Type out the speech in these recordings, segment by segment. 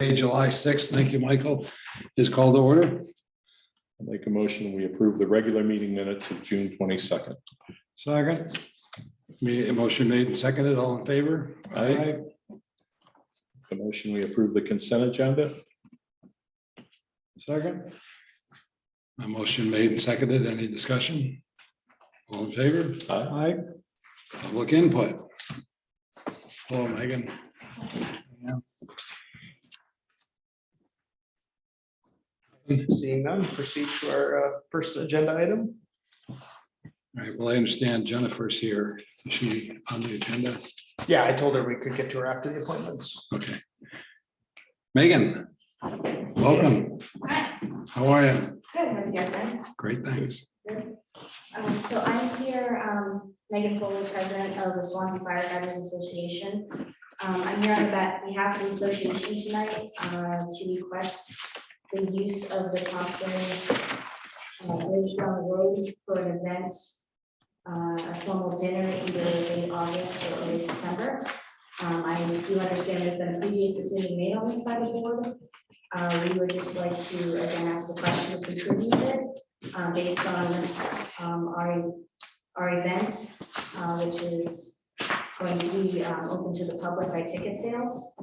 July 6th, thank you, Michael, is called to order. I'll make a motion, we approve the regular meeting minutes of June 22nd. Second. Motion made and seconded, all in favor? Aye. The motion, we approve the consent agenda. Second. A motion made and seconded, any discussion? All in favor? Aye. Public input. Hello, Megan. Seeing none, proceed to our first agenda item. All right, well, I understand Jennifer's here. Is she on the agenda? Yeah, I told her we could get to her after the appointments. Okay. Megan, welcome. Hi, How are you? good, how are you guys doing? Great, thanks. Good. So I'm here, Megan Foley, president of the Swansea Firefighters Association. I'm here on behalf of the association tonight to request the use of the Thompson Bridge down the road for an event, a formal dinner, either late August or early September. I do understand there's been a previous decision made on this by the board. We would just like to again ask the question if we could use it based on our event, which is going to be open to the public by ticket sales.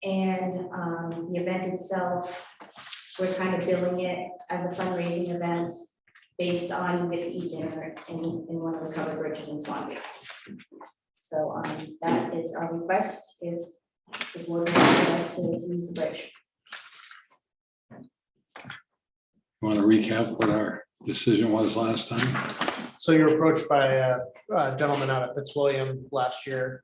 And the event itself, we're kind of billing it as a fundraising event based on you get to eat dinner in one of the covered bridges in Swansea. So that is our request if the board would like us to use the bridge. Want to recap what our decision was last time? So you were approached by a gentleman out of Fitzwilliam last year,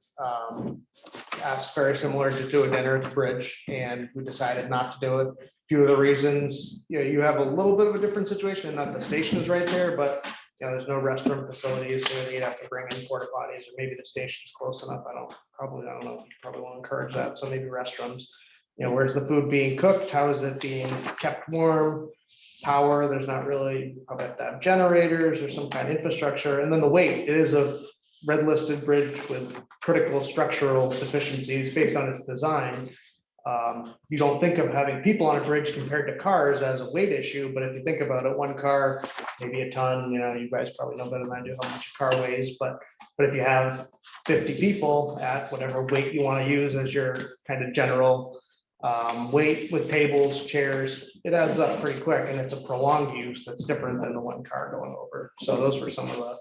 asked very similar to do a dinner at the bridge, and we decided not to do it. A few of the reasons, you have a little bit of a different situation, not the station is right there, but there's no restroom facilities, so you'd have to bring in porta potties, or maybe the station's close enough. I don't know, you probably won't encourage that, so maybe restrooms. Where's the food being cooked? How is it being kept warm? Power, there's not really, probably have to have generators or some kind of infrastructure. And then the weight, it is a red listed bridge with critical structural deficiencies based on its design. You don't think of having people on a bridge compared to cars as a weight issue, but if you think about it, one car, maybe a ton, you guys probably know better than I do how much a car weighs, but if you have 50 people at whatever weight you want to use as your kind of general weight with tables, chairs, it adds up pretty quick, and it's a prolonged use that's different than the one car going over. So those were some of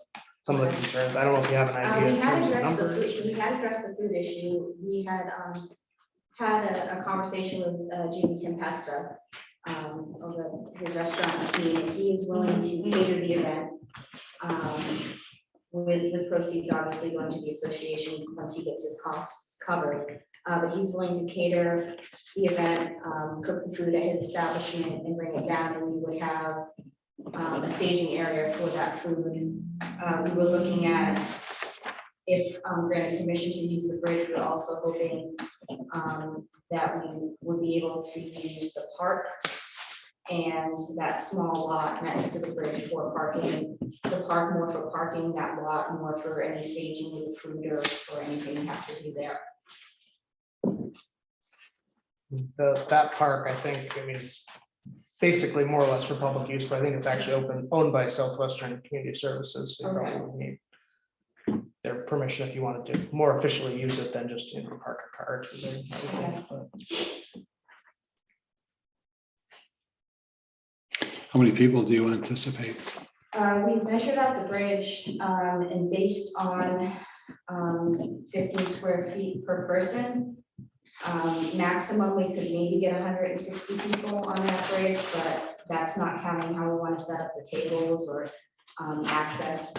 the concerns. I don't know if you have an idea in terms of numbers. We had addressed the food issue. We had had a conversation with Jimmy Tempesta over his restaurant. He is willing to cater the event with the proceeds obviously going to the association once he gets his costs covered. But he's willing to cater the event, cook the food at his establishment and bring it down, and we would have a staging area for that food. We were looking at if granted permission to use the bridge. We're also hoping that we would be able to use the park and that small lot next to the bridge for parking. The park more for parking, that lot more for any staging with the food or anything you have to do there. That park, I think, it's basically more or less for public use, but I think it's actually owned by Southwestern Community Services. So you probably would need their permission if you wanted to more officially use it than just park a car. How many people do you anticipate? We measured out the bridge and based on 15 square feet per person. Maximum, we could maybe get 160 people on that bridge, but that's not counting how we want to set up the tables or access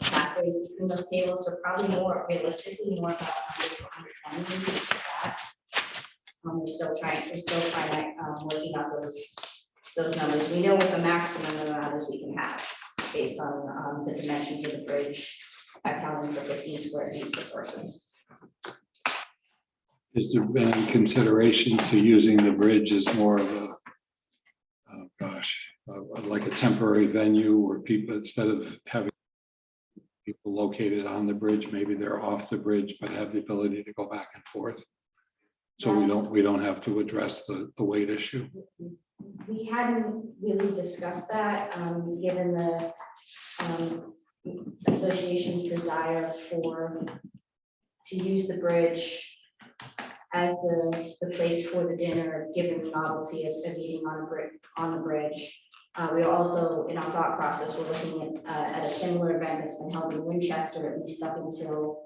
pathways between those tables. So probably more realistically, more about 100 to 120 maybe for that. We're still trying working out those numbers. We know what the maximum amount is we can have based on the dimensions of the bridge, accounting for 15 square feet per person. Has there been any consideration to using the bridge as more of like a temporary venue where people, instead of having people located on the bridge, maybe they're off the bridge, but have the ability to go back and forth? So Yes. we don't have to address the weight issue. We hadn't really discussed that, given the association's desire to use the bridge as the place for the dinner, given the novelty of eating on the bridge. We are also, in our thought process, we're looking at a similar event that's been held in Winchester, at least up until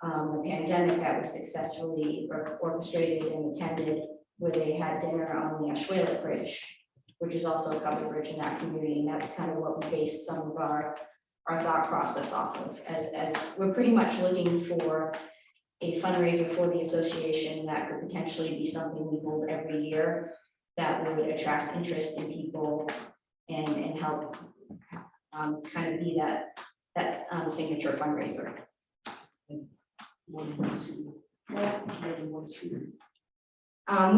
the pandemic, that was successfully orchestrated and attended, where they had dinner on the Ashwellet Bridge, which is also a covered bridge in that community. And that's kind of what we base some of our thought process off of, as we're pretty much looking for a fundraiser for the association that could potentially be something we hold every year that would attract interest in people and help kind of be that signature fundraiser. We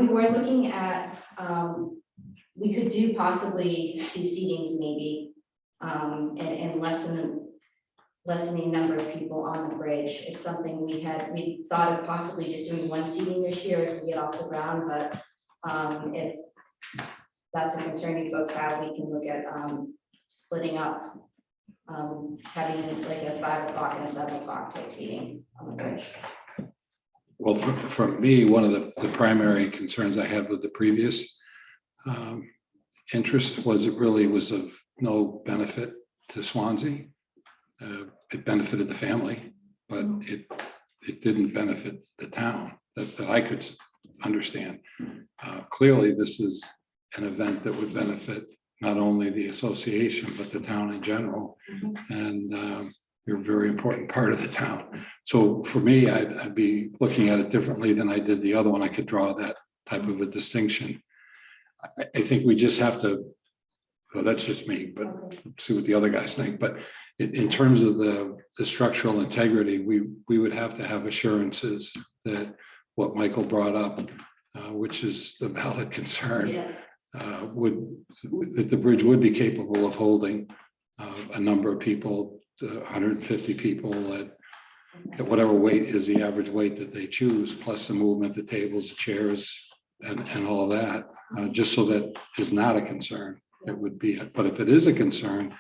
were looking at, we could do possibly 2 seatings maybe, and lessen the number of people on the bridge. It's something we thought of possibly just doing 1 seating this year as we get off the ground, but if that's a concern you folks have, we can look at splitting up, having like a 5 o'clock and a 7 o'clock type seating on the bridge. Well, for me, one of the primary concerns I had with the previous interest was it really was of no benefit to Swansea. It benefited the family, but it didn't benefit the town that I could understand. Clearly, this is an event that would benefit not only the association, but the town in general. And you're a very important part of the town. So for me, I'd be looking at it differently than I did the other one. I could draw that type of a distinction. I think we just have to, well, that's just me, but see what the other guys think. But in terms of the structural integrity, we would have to have assurances that what Michael brought up, which is the valid concern, that the bridge would be capable of holding a number of people, 150 people at whatever weight is the average weight that they choose, plus the movement, the tables, the chairs, and all of that, just so that is not a concern. It would be, but if it is a concern,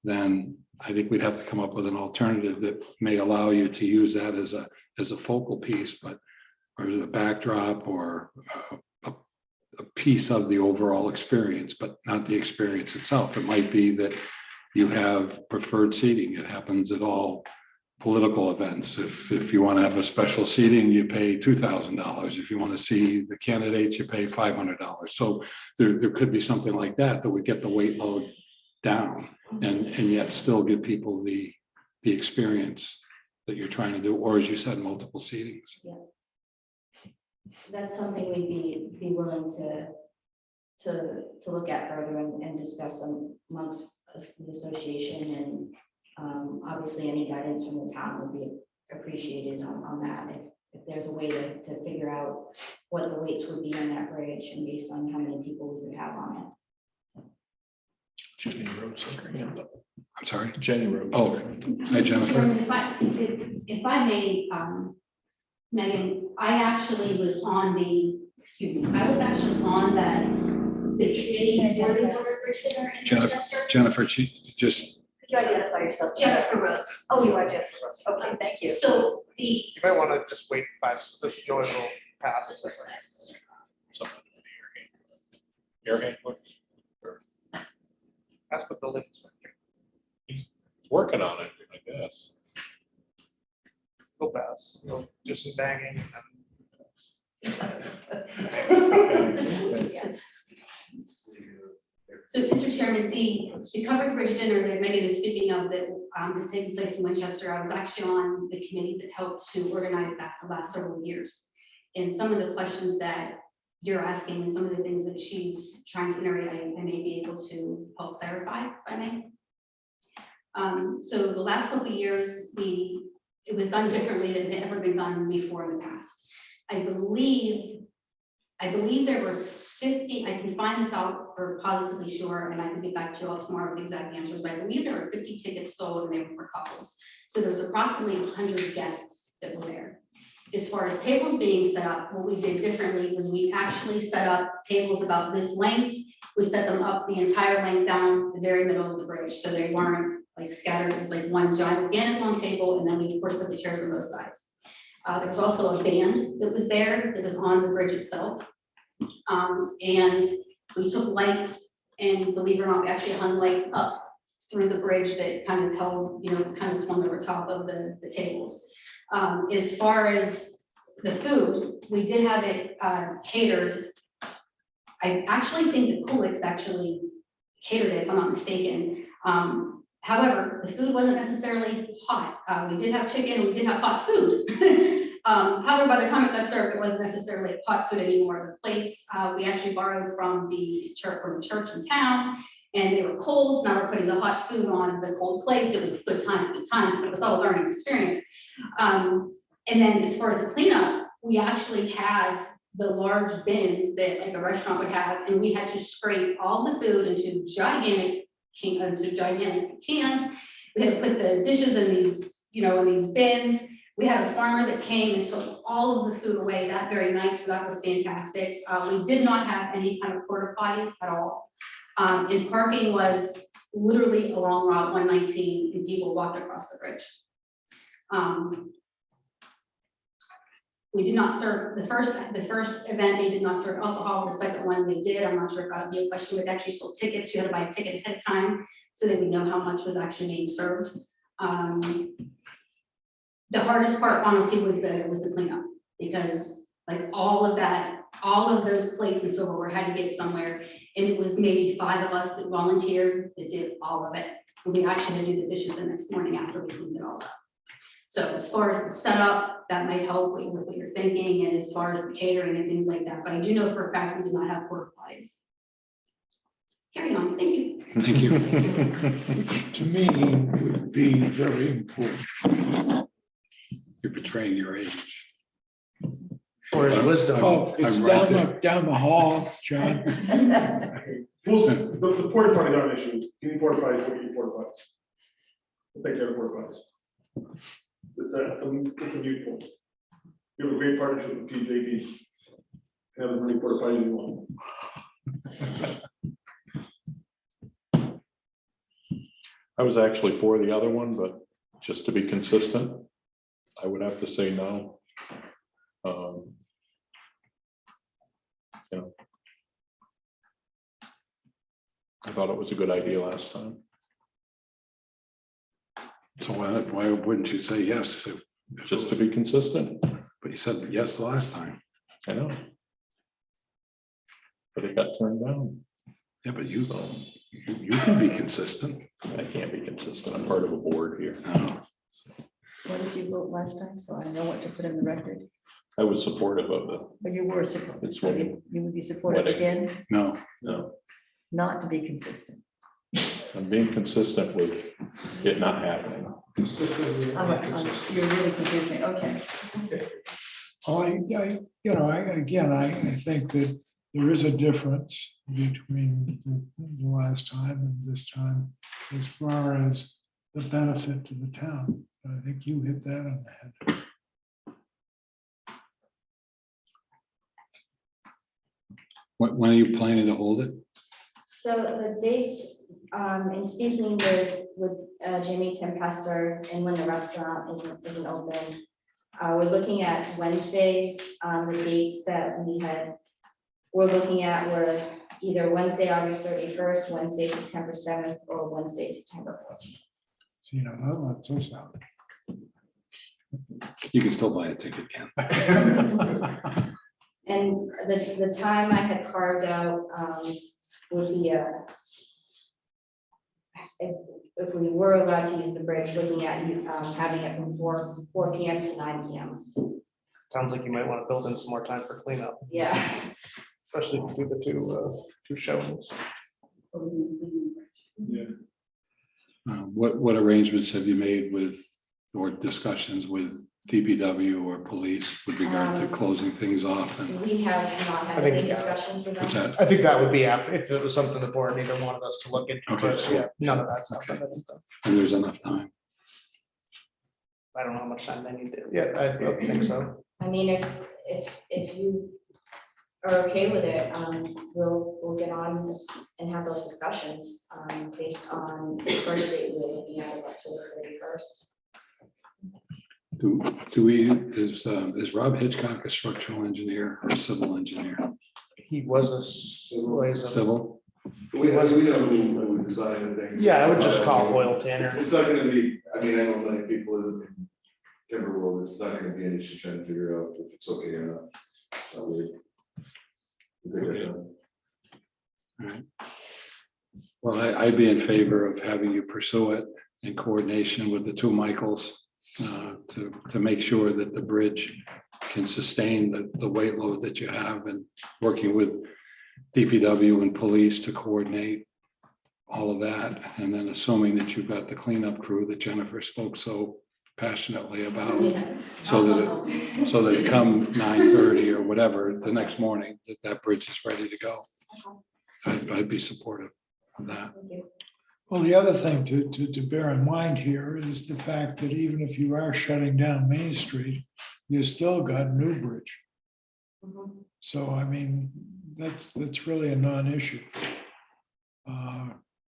then I think we'd have to come up with an alternative that may allow you to use that as a focal piece, but or as a backdrop or a piece of the overall experience, but not the experience itself. It might be that you have preferred seating. It happens at all political events. If you want to have a special seating, you pay $2,000. If you want to see the candidates, you pay $500. So there could be something like that would get the weight load down and yet still give people the experience that you're trying to do, or as you said, multiple seatings. Yeah. That's something we'd be willing to look at further and discuss amongst the association, and obviously any guidance from the town would be appreciated on that. If there's a way to figure out what the weights would be on that bridge and based on how many people we would have on it. Jenny Rhodes. I'm sorry, Jenny Rhodes. Oh, hi, Jennifer. Chairman, if I may, Megan, I actually was on the, I was actually on the committee for the covered bridge dinner in Manchester. Jennifer, she just. Could you identify yourself? Jennifer Rhodes. Oh, you are Jennifer Rhodes. Okay, thank you. So You might want to just wait 5, this noise will pass. Air handler. That's the building inspector. He's working on it, I guess. He'll pass. He'll do some banging. So, Mr. Chairman, the covered bridge dinner that Megan is speaking of that is taking place in Winchester, I was actually on the committee that helped to organize that the last several years. And some of the questions that you're asking and some of the things that she's trying to iterate, I may be able to help clarify, if I may. So the last couple of years, it was done differently than had ever been done before in the past. I believe there were 50, I can find this out for positively sure, and I can get back to you all tomorrow with the exact answers, but I believe there were 50 tickets sold and they were for couples. So there was approximately 100 guests that were there. as far as tables being set up, what we did differently was we actually set up tables about this length. We set them up the entire length down the very middle of the bridge, so they weren't like scattered. It was like one gigantic long table, and then we of course put the chairs on both sides. There was also a band that was there that was on the bridge itself. And we took lights, and believe it or not, we actually hung lights up through the bridge that kind of held, kind of swung over top of the tables. As far as the food, we did have it catered. I actually think the Coolix actually catered it, if I'm not mistaken. However, the food wasn't necessarily hot. We did have chicken and we did have hot food. However, by the time it got served, it wasn't necessarily hot food anymore. The plates we actually borrowed from the church in town, and they were cold. So now we're putting the hot food on the cold plates. It was good times, but it was all a learning experience. And then as far as the cleanup, we actually had the large bins that like a restaurant would have, and we had to scrape all the food into gigantic cans. We had to put the dishes in these, in these bins. We had a farmer that came and took all of the food away that very night, so that was fantastic. We did not have any kind of porta potties at all. And parking was literally along Route 119, and people walked across the bridge. We did not serve the first event. They did not serve alcohol. The second one they did. I'm not sure if that would be a question. But actually sold tickets. You had to buy a ticket ahead of time so they would know how much was actually being served. The hardest part, honestly, was the cleanup, because like all of those plates and silverware had to get somewhere, and it was maybe 5 of us that volunteered that did all of it. And we actually had to do the dishes the next morning after we cleaned it all up. So as far as the setup, that might help with what you're thinking, and as far as the catering and things like that. But I do know for a fact we did not have porta potties. Carry on. Thank you. Thank you. Which to me would be very important. You're betraying your age. Or his wisdom. Oh, it's I'm right down the hall, John. Well, the porta potties aren't an issue. Any porta potties, we'll get porta potties. We'll take care of the porta potties. It's a viewpoint. We have a great partnership with PJD. Have as many porta potties you want. I was actually for the other one, but just to be consistent, I would have to say no. I thought it was a good idea last time. So why wouldn't you say yes? If Just to be consistent, But you said yes the last time. I know. But it got turned down. Yeah, but you can be consistent. I can't be consistent. I'm part of a board here. No. What did you vote last time? So I know what to put in the record. I was supportive of it. But you were supportive. It's So wedding. you would be supportive Wedding. again, No. No, not to be consistent. I'm being consistent with it not happening. You're really confusing me. Okay. I think that there is a difference between the last time and this time as far as the benefit to the town. And I think you hit that on the head. When are you planning to hold it? So the dates, in speaking with Jamie Tempester, and when the restaurant isn't open, we're looking at Wednesdays. The dates that we're looking at were either Wednesday, August 31st, Wednesday, September 7th, or Wednesday, September 14th. So, that lets us out. You can still buy a ticket, Ken. And the time I had carved out would be if we were allowed to use the bridge, looking at having it from 4 p.m. to 9 p.m. Sounds like you might want to build in some more time for cleanup, Yeah. especially if you do the two showings. Yeah. What arrangements have you made with, or discussions with DPW or police with regard to closing things off? And We have not had I think any you got it. discussions with what's them. that? I think that would be after, if it was something the board neither wanted us to look into. Okay, but so- yeah, none of that's Okay. happened. And there's enough time. I don't know how much time they need to, yeah, I don't think so. I mean, if you are okay with it, we'll get on this and have those discussions, based on the first date we're looking at of October 31st. Is Rob Hitchcock a structural engineer or a civil engineer? He was a Civil? We have a design and things. Yeah, I would just call it oil tanner. It's not gonna be, I mean, I know many people in timber world, it's not gonna be an issue trying to figure out if it's okay or not. We'll get it done. Well, I'd be in favor of having you pursue it in coordination with the two Michaels to make sure that the bridge can sustain the weight load that you have, and working with DPW and police to coordinate all of that. And then assuming that you've got the cleanup crew that Jennifer spoke so passionately about, so that come 9:30 or whatever the next morning, that bridge is ready to go. I'd be supportive of that. Thank you. Well, the other thing to bear in mind here is the fact that even if you are shutting down Main Street, you still got Newbridge. Mhm. So I mean, that's really a non-issue.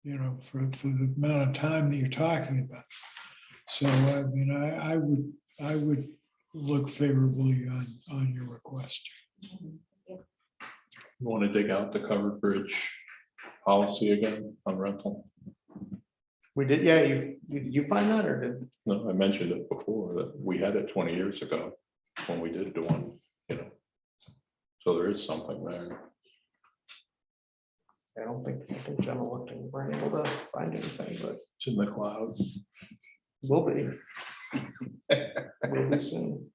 You know, for the amount of time that you're talking about. So I mean, I would look favorably on your request. You want to dig out the covered bridge policy again on rental? We did, yeah, you find that, or did? No, I mentioned it before, that we had it 20 years ago when we did do one, you know. So there is something there. I think Jenna looked and weren't able to find anything, but It's in the clouds. will be. Maybe soon.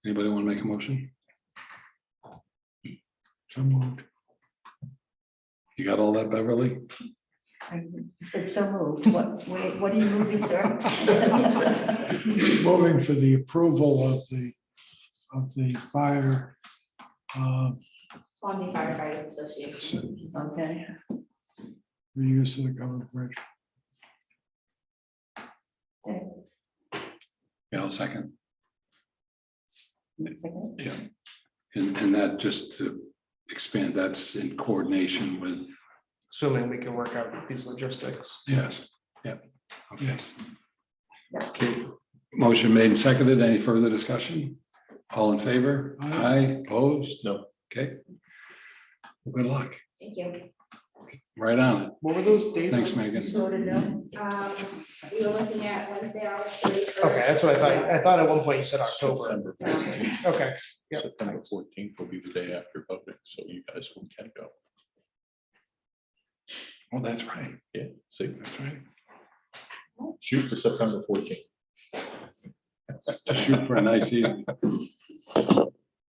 Anybody want to make a motion? So moved. You got all that, Beverly? I said so moved. What are you moving, sir? Moving for the approval of the fire. Swansea Firefighters Association. Okay. The use of the covered bridge. Yeah, I'll second. Second. Yeah. And that, just to expand, that's in coordination with, Assuming we can work out these logistics. yes, yeah. Okay. Yes. Okay. Motion made and seconded. Any further discussion? All in favor? Aye. Aye, opposed? No. Okay. Well, good luck. Thank you. Right on it. What were those dates? Thanks, Megan. So to know. We were looking at Wednesday, August 31st. Okay, that's what I thought. I thought at one point you said October. September No. 14th. Okay. Yep. September 14th will be the day after voting, so you guys can go. Oh, that's right. Yeah, see, That's right. shoot for September 14th. To shoot for a nice evening.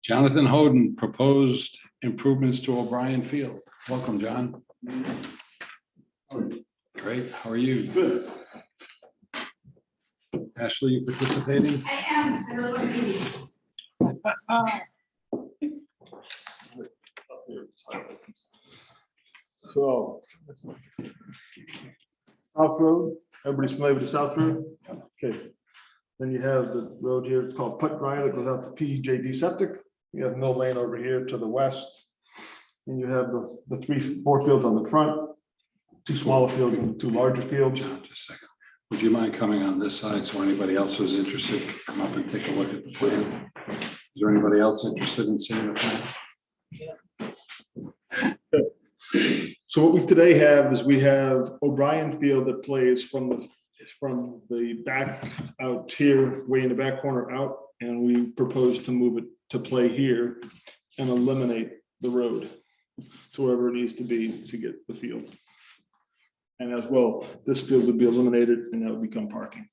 Jonathan Hoden, proposed improvements to O'Brien Field. Welcome, John. Great. How are you? Good. Ashley, you participating? I am, I really want to see these. So. South Road, everybody's familiar with the South Road? Okay. Then you have the road here, it's called Put Dry, that goes out to PJD Septic. You have Mill Lane over here to the west. And you have the 4 fields on the front, 2 smaller fields and 2 larger fields. John, just a second. Would you mind coming on this side so anybody else who's interested can come up and take a look at the plan? Is there anybody else interested in seeing the plan? So what we today have is we have O'Brien Field that plays from the back out here, way in the back corner out, and we propose to move it to play here and eliminate the road to wherever it needs to be to get the field. And as well, this field would be eliminated and that would become parking.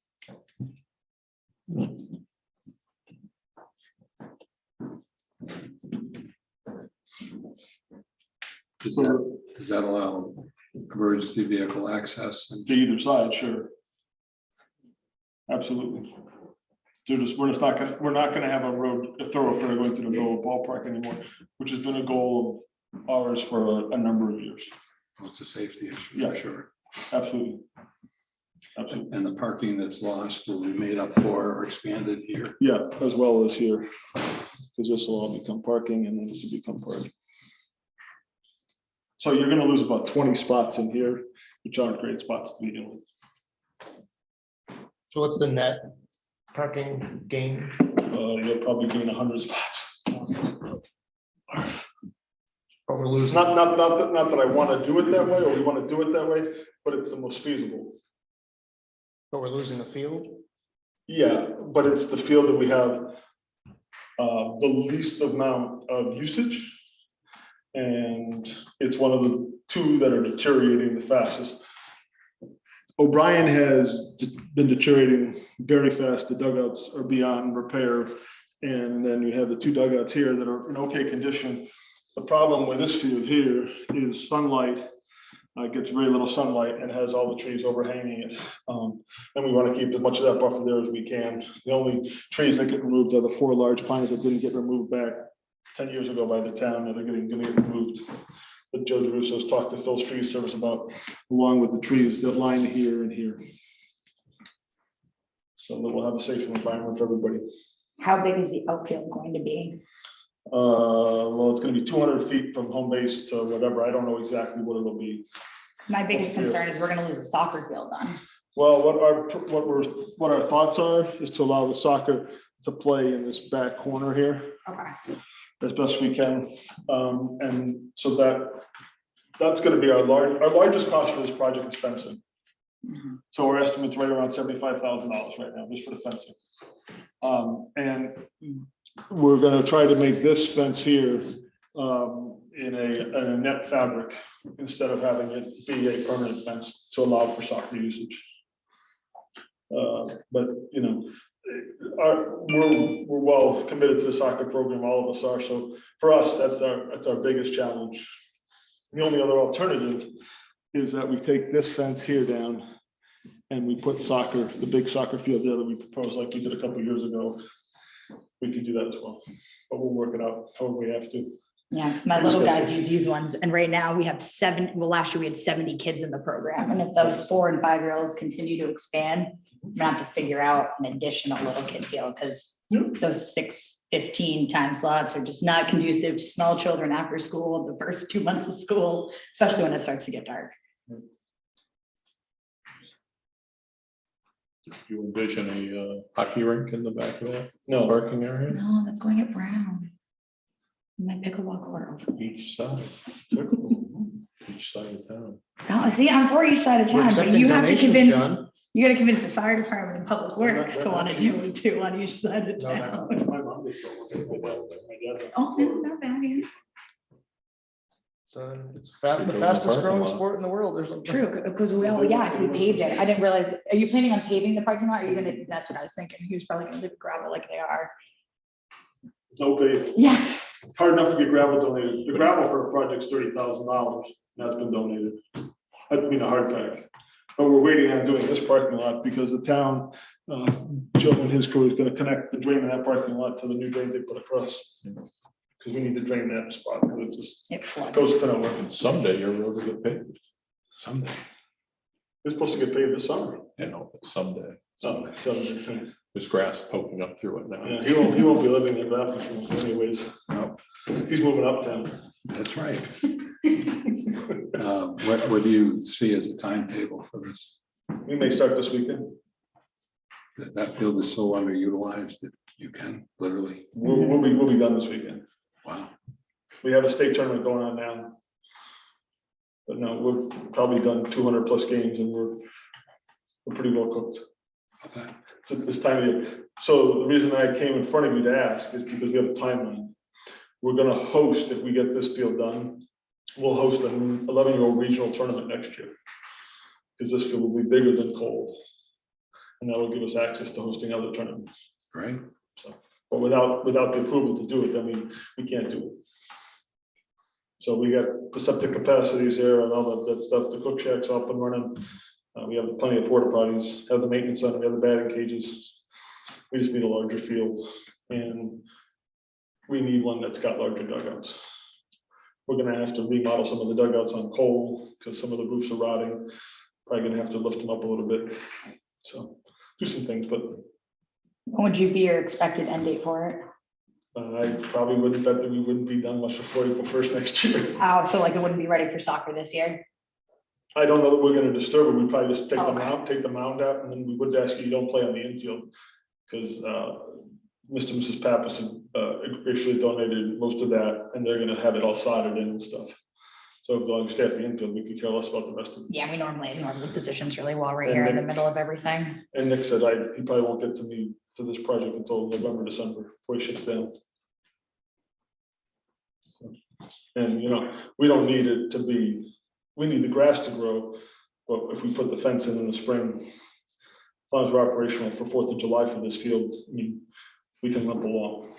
Does that allow emergency vehicle access? And To either side, sure. Absolutely. We're not gonna have a thoroughfare going through the middle of the ballpark anymore, which has been a goal of ours for a number of years. Well, it's a safety issue, Yeah. for sure. Absolutely. Absolutely. And the parking that's lost will be made up for or expanded here. Yeah, as well as here, because this will all become parking and then this will become parking. So you're gonna lose about 20 spots in here, which aren't great spots to begin with. So what's the net parking gain? You'll probably gain 100 spots. But we're It's losing. not that I want to do it that way, or we want to do it that way, but it's the most feasible. But we're losing the field. Yeah, but it's the field that we have the least amount of usage. And it's one of the two that are deteriorating the fastest. O'Brien has been deteriorating very fast. The dugouts are beyond repair. And then you have the two dugouts here that are in okay condition. The problem with this field here is sunlight. Gets very little sunlight and has all the trees overhanging it. And we want to keep as much of that buffer there as we can. The only trees that get removed are the 4 large pines that didn't get removed back 10 years ago by the town that are gonna get removed. But Joe DeRusso's talked to Phil's Tree Service about, along with the trees that line here and here. So that we'll have a safe environment for everybody. How big is the outfield going to be? Well, it's gonna be 200 feet from home base to whatever. I don't know exactly what it'll be. My biggest concern is we're gonna lose a soccer field on. Well, what our thoughts are is to allow the soccer to play in this back corner here Okay. as best we can. And so that's gonna be our largest cost for this project is fencing. Mhm. So our estimate's right around $75,000 right now, just for the fencing. And we're gonna try to make this fence here in a net fabric instead of having it be a permanent fence to allow for soccer usage. But you know, we're well committed to the soccer program, all of us are. So for us, that's our biggest challenge. The only other alternative is that we take this fence here down and we put soccer, the big soccer field there that we proposed like we did a couple years ago. We could do that as well, but we'll work it out however we have to. Yeah, because my little guys use these ones, and right now we have last year we had 70 kids in the program, and if those 4 and 5-year-olds continue to expand, we're gonna have to figure out an additional little kid field, because those 6-15 time slots are just not conducive to small children after school, the first 2 months of school, especially when it starts to get dark. Do you envision a hockey rink in the back of that No, parking area? No, that's going at Brown. My pickleball court. Each side. Each side of town. Oh, see, I'm for each side of We're town, but accepting you have to donations, convince, John. you gotta convince the fire department and public They're not- works they're to not want to cheap. do it too on each side of No, they're town. not. my mom just told me my dad- Oh, not bad, yeah. So it's You're the doing fastest the parking growing lot. sport in the world. There's something. True, because yeah, if we paved it, I didn't realize, are you planning on paving the parking lot? Are you gonna, that's what I was thinking. He was probably gonna leave it gravel like they are. No pay. Yeah. It's hard enough to get gravel donated. The gravel for a project's $30,000. That's been donated. That'd be a hard pack. But we're waiting on doing this parking lot because the town, Joe and his crew is gonna connect the drain in that parking lot to the new drain they put across. Because we need to drain that spot, because it just It floods. goes to nowhere. And someday your road will get paved. Someday. It's supposed to get paved this summer. You know, but someday. So, There's grass poking up through it now. yeah, he won't be living in that anyways. No, He's moving uptown. that's right. What do you see as a timetable for this? We may start this weekend. That field is so underutilized that you can literally, We'll be done this weekend. wow. We have a state tournament going on now. But no, we're probably done 200 plus games and we're pretty well cooked. Okay. It's at this time of year. So the reason I came in front of you to ask is because we have a timeline. We're gonna host, if we get this field done, we'll host an 11-year-old regional tournament next year. Because this field will be bigger than Cole. And that will give us access to hosting other tournaments. Great. So, but without the approval to do it, then we can't do it. So we got the septic capacities there and all that stuff, the cook shack's up and running. We have plenty of porta potties, have the maintenance center, we have the batting cages. We just need a larger field and we need one that's got larger dugouts. We're gonna have to remodel some of the dugouts on Cole because some of the roofs are rotting. probably gonna have to lift them up a little bit. So do some things, but When would you be your expected end date for it? I probably wouldn't bet that we wouldn't be done much before April 1st next year. Oh, so like it wouldn't be ready for soccer this year? I don't know that we're gonna disturb it. We'd probably just take the Okay. mound, take the mound out, and then we would ask you don't play on the infield. Because Mr. and Mrs. Pappas actually donated most of that, and they're gonna have it all soldered in and stuff. So as long as we stay at the infield, we could care less about the rest of it. Yeah, we normally positions really well right And here in the then- middle of everything. And Nick said he probably won't get to me to this project until November, December, before he shuts down. And, we don't need it to be, we need the grass to grow, but if we put the fence in the spring, as long as we're operational for 4th of July for this field, I mean, we can limp along.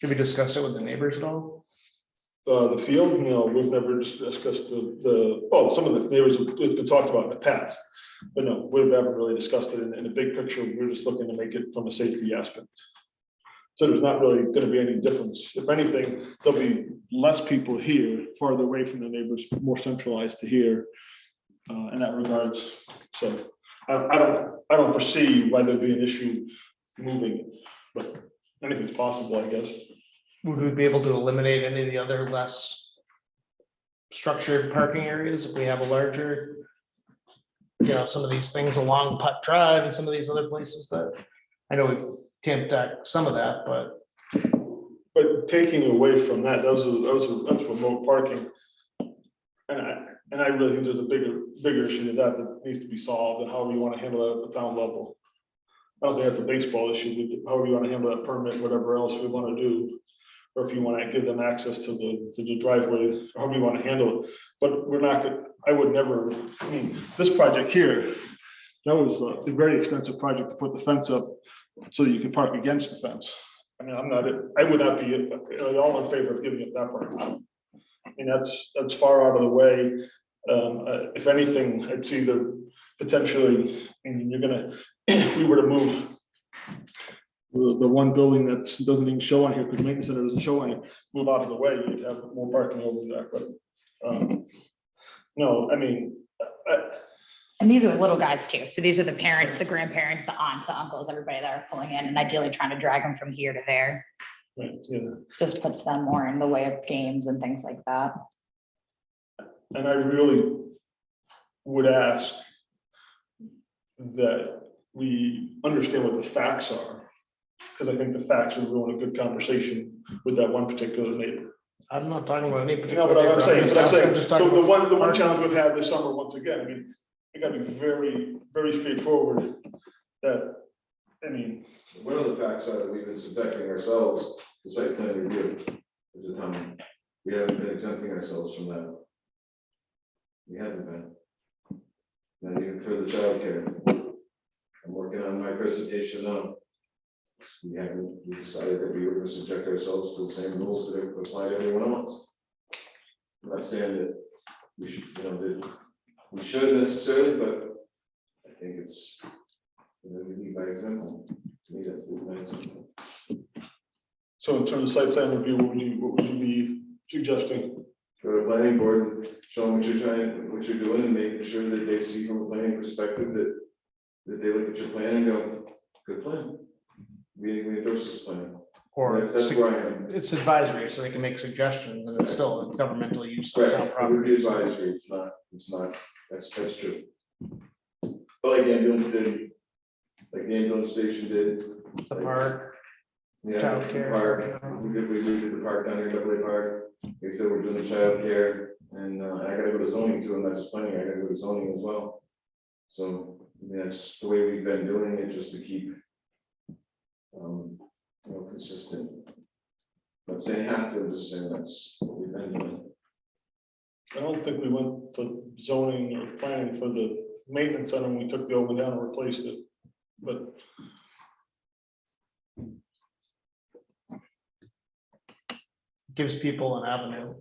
Can we discuss it with the neighbors at all? The field, we've never discussed some of the neighbors have been talked about in the past. But no, we haven't really discussed it in the big picture. We're just looking to make it from a safety aspect. So there's not really gonna be any difference. If anything, there'll be less people here, farther away from the neighbors, more centralized to here. In that regards, so I don't foresee why there'd be an issue moving it, but anything's possible, I guess. Would we be able to eliminate any of the other less structured parking areas if we have a larger, some of these things along Putt Drive and some of these other places that I know we've tamped back some of that, But taking away from that, that's remote parking. And I really think there's a bigger issue to that needs to be solved, and how we want to handle that at the town level. I don't think that's a baseball issue, but however you want to handle that permit, whatever else we want to do. Or if you want to give them access to the driveway, however you want to handle it. But we're not gonna, this project here, that was a very extensive project to put the fence up so you can park against the fence. I would not be at all in favor of giving up that part. That's far out of the way. If anything, I'd see the potentially, if we were to move the one building that doesn't even show on here, because maintenance center doesn't show on here, move out of the way, you'd have more parking over there, but no, And these are the little guys too. So these are the parents, the grandparents, the aunts, the uncles, everybody that are pulling in and ideally trying to drag them from here to there. right, yeah. Just puts them more in the way of games and things like that. And I really would ask that we understand what the facts are, because I think the facts would ruin a good conversation with that one particular neighbor. I'm not talking about any particular. No, but I'm saying, just talking the about one challenge we've had this summer, once again, it gotta be very, very straightforward that, One of the facts are that we've been subjecting ourselves to site plan review as a town. We haven't been exempting ourselves from that. We haven't been. Not even for the childcare. I'm working on my presentation now. We decided that we were going to subject ourselves to the same rules that apply to everyone else. I'm not saying that we should, that we should necessarily, but I think it's, we lead by example. To me, that's lead by example. so in terms of site plan review, what would you be suggesting? Go to planning board, show them what you're doing, and making sure that they see from a planning perspective that they look at your plan and go, good plan. We endorse this plan. Or That's where I am. it's advisory, so they can make suggestions and it's still a governmental use. of Right, town it would be property. advisory, it's not, that's true. But like ambulance did, like the ambulance station did. The park, Yeah, Childcare. park, we did the park down here, Double Park, they said we're doing the childcare, and I gotta go to zoning too, I'm not just planning, I gotta go to zoning as well. So, that's the way we've been doing it, just to keep consistent. Not saying have to, I'm just saying that's what we've been doing. I don't think we went to zoning or planning for the maintenance center when we took the old one down and replaced it, but. gives people an avenue,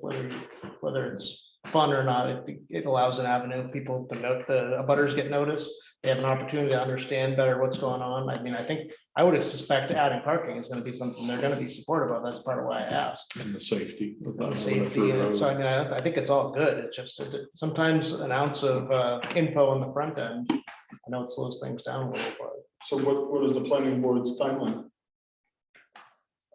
whether it's fun or not, it allows an avenue, people to note, the abutters get noticed. They have an opportunity to understand better what's going on. I mean, I think, I would suspect adding parking is gonna be something they're gonna be supportive of. That's part of why I asked. And the safety. with The that safety, through road. so I mean, I think it's all good. It's just that sometimes an ounce of info on the front end, I know it slows things down a little, but. So what is the planning board's timeline?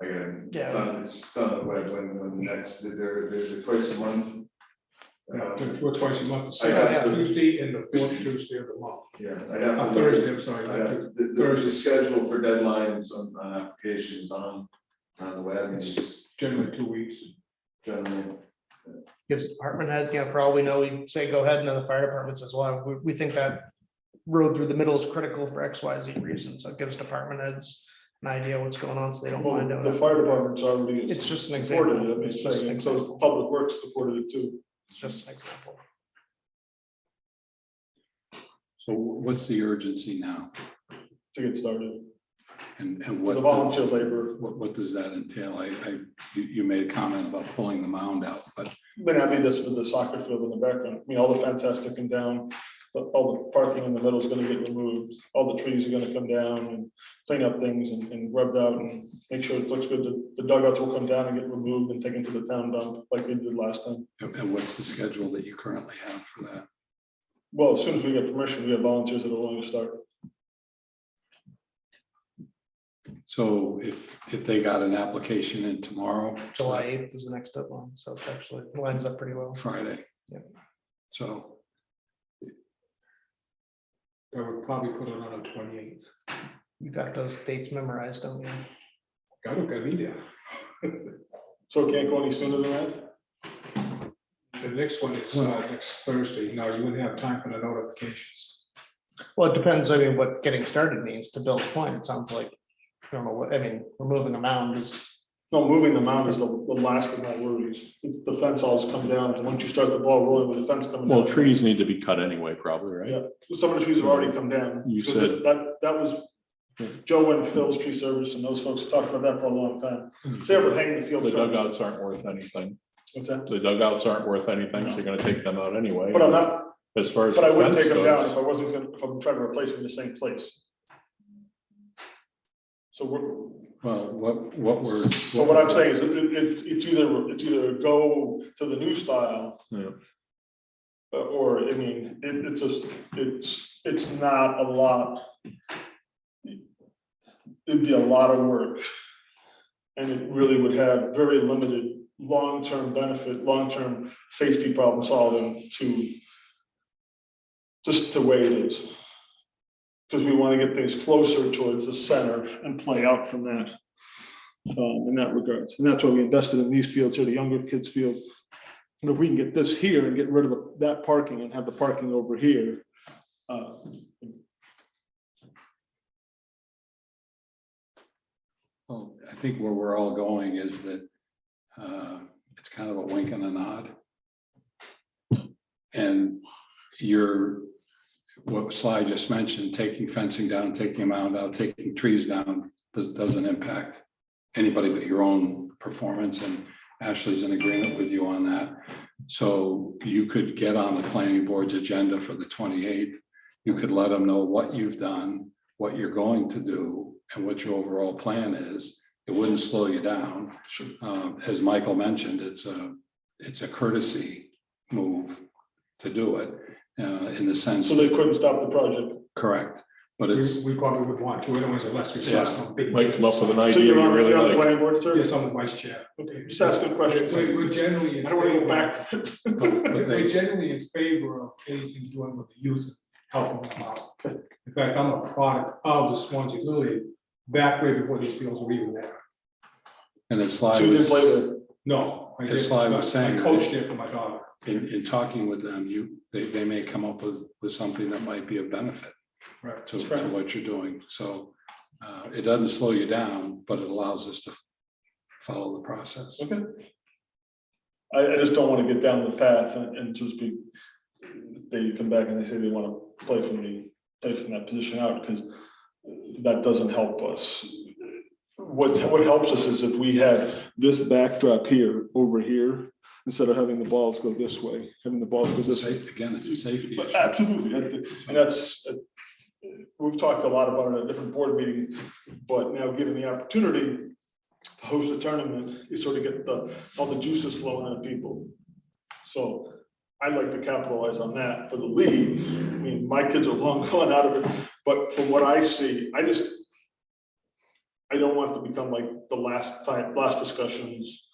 Again, Yeah. it's on the web when next, they're twice a month. We're twice a month, the I have second to- Tuesday and the fourth Tuesday of the month. Yeah, I have. to- Thursday, I'm sorry. I not have, Tuesday. there's a schedule for deadlines on applications on the web, and you just Generally 2 weeks. generally. Gives department head, for all we know, we say go ahead, and then the fire department says, well, we think that road through the middle is critical for X, Y, Z reason. So it gives department heads an idea what's going on, so they don't Well, find out. the fire department's already. It's just an supported example. it. I mean, It's just an so example. Public Works supported it too. It's just an example. So what's the urgency now? To get started. And For what? the volunteer labor, What does that entail? You made a comment about pulling the mound out, but but I mean, this for the soccer field in the background. I mean, all the fence has to come down. All the parking in the middle is gonna get removed. All the trees are gonna come down and clean up things and rubbed out and make sure it looks good. The dugouts will come down and get removed and taken to the town dump like they did last time. and what's the schedule that you currently have for that? Well, as soon as we get permission, we have volunteers that are willing to start. So if they got an application in tomorrow, July 8th is the next deadline, so it actually lines up pretty well. Friday. Yep. So, I would probably put it on the 28th. You got those dates memorized, don't you? Gotta be there. So it can't go any sooner than that? The next one is next Thursday. No, you wouldn't have time for the notifications. Well, it depends, I mean, what getting started means. To Bill's point, it sounds like, I don't know what, I mean, removing a mound is, No, moving the mound is the last of my worries. It's the fence alls come down, and once you start the ball rolling with the fence coming down. Well, trees need to be cut anyway, probably, right? Yeah, some of the trees have already come down. You Because said- that was Joe and Phil's tree service, and those folks talked about that for a long time. They ever hang the field. The dugouts aren't worth anything. What's that? The dugouts aren't worth anything, so you're gonna take them out anyway. But I'm not, As far as but I the wouldn't fence take them down if goes, I wasn't gonna, if I'm trying to replace them in the same place. So well, what I'm saying is it's either go to the new style. Yeah. Or, I mean, it's just, it's not a lot. It'd be a lot of work. And it really would have very limited long-term benefit, long-term safety problem solving to just the way it is. Because we want to get things closer towards the center and play out from that. In that regards, and that's why we invested in these fields here, the younger kids field. And if we can get this here and get rid of that parking and have the parking over here. well, I think where we're all going is that it's kind of a wink and a nod. And what Sly just mentioned, taking fencing down, taking a mound out, taking trees down, doesn't impact anybody but your own performance, and Ashley's in agreement with you on that. So you could get on the planning board's agenda for the 28th. You could let them know what you've done, what you're going to do, and what your overall plan is. It wouldn't slow you down. As Michael mentioned, it's a courtesy move to do it, in the sense. So they couldn't stop the project. Correct, but it's. We probably would want to, otherwise unless we saw some big. might come up with an So idea you're you on really the like. planning board, sir? Yes, I'm the vice chair. Okay, just asking questions. I We're generally. don't want to go back. We're generally in favor of anything doing with the youth, helping them out. In fact, I'm a product of the Swansea Little League, back way before these fields were even there. And as So Sly you didn't was, play there? No. I As didn't. Sly was saying- I coached there for my daughter. in talking with them, they may come up with something that might be of benefit Right. to That's right. what you're doing. So it doesn't slow you down, but it allows us to follow the process. Okay. I just don't want to get down the path and just be, they come back and they say they want to play from that position out, because that doesn't help us. What helps us is if we had this backdrop here, over here, instead of having the balls go this way, having the balls go It's a this way. again, it's a safety But issue. absolutely, and that's, we've talked a lot about it at different board meetings, but now given the opportunity to host a tournament, you sort of get all the juices flowing at people. So I'd like to capitalize on that for the league. I mean, my kids are long gone out of it, but from what I see, I don't want to become like the last discussions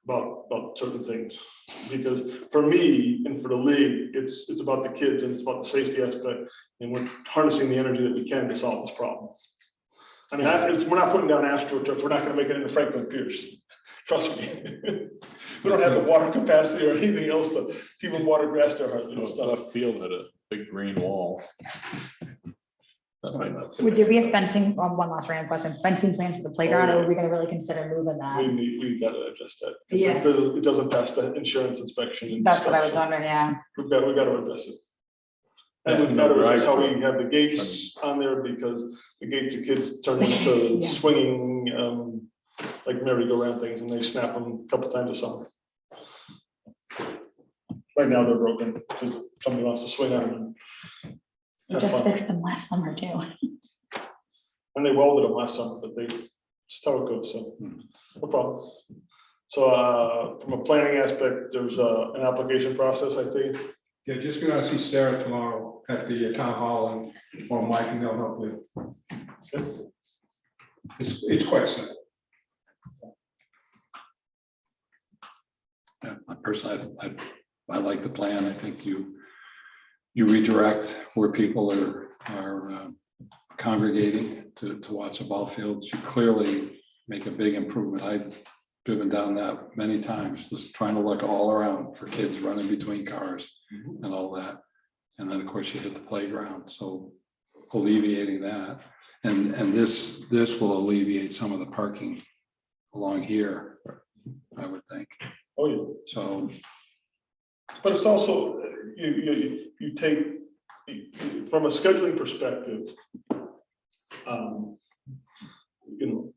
about certain things. Because for me and for the league, it's about the kids and it's about the safety aspect, and we're harnessing the energy that we can to solve this problem. I mean, we're not putting down AstroTurf, we're not gonna make it into Franklin Pierce, trust me. We don't have the water capacity or anything else to even water grass there hardly and It's stuff. left field at a big green wall. That might not- Would there be a fencing, one last random question, fencing plan for the playground, or are we gonna really consider moving that? We gotta adjust that. Yeah. It doesn't pass the insurance inspection. and That's what I was stuff, so wondering, yeah. we gotta address it. And Yeah, we've got to address how we drive-through. have the gates on there, because the gates of kids turn into Yeah. swinging, like merry-go-round things, and they snap them a couple times a summer. Right now, they're broken, because somebody wants to swing on them. We Have just fun. fixed them last summer too. And they welded them last summer, but it's how it goes, so, no problem. So, from a planning aspect, there's an application process, I think. Yeah, just gonna see Sarah tomorrow at the town hall or Mike, and they'll help you. It's quite simple. Yeah, personally, I like the plan. I think you redirect where people are congregating to watch the ball fields. You clearly make a big improvement. I've driven down that many times, just trying to look all around for kids running between cars and all that. And then, of course, you hit the playground, so alleviating that. And this will alleviate some of the parking along here, I would think. Oh, yeah. So, But it's also, you take, from a scheduling perspective, you know,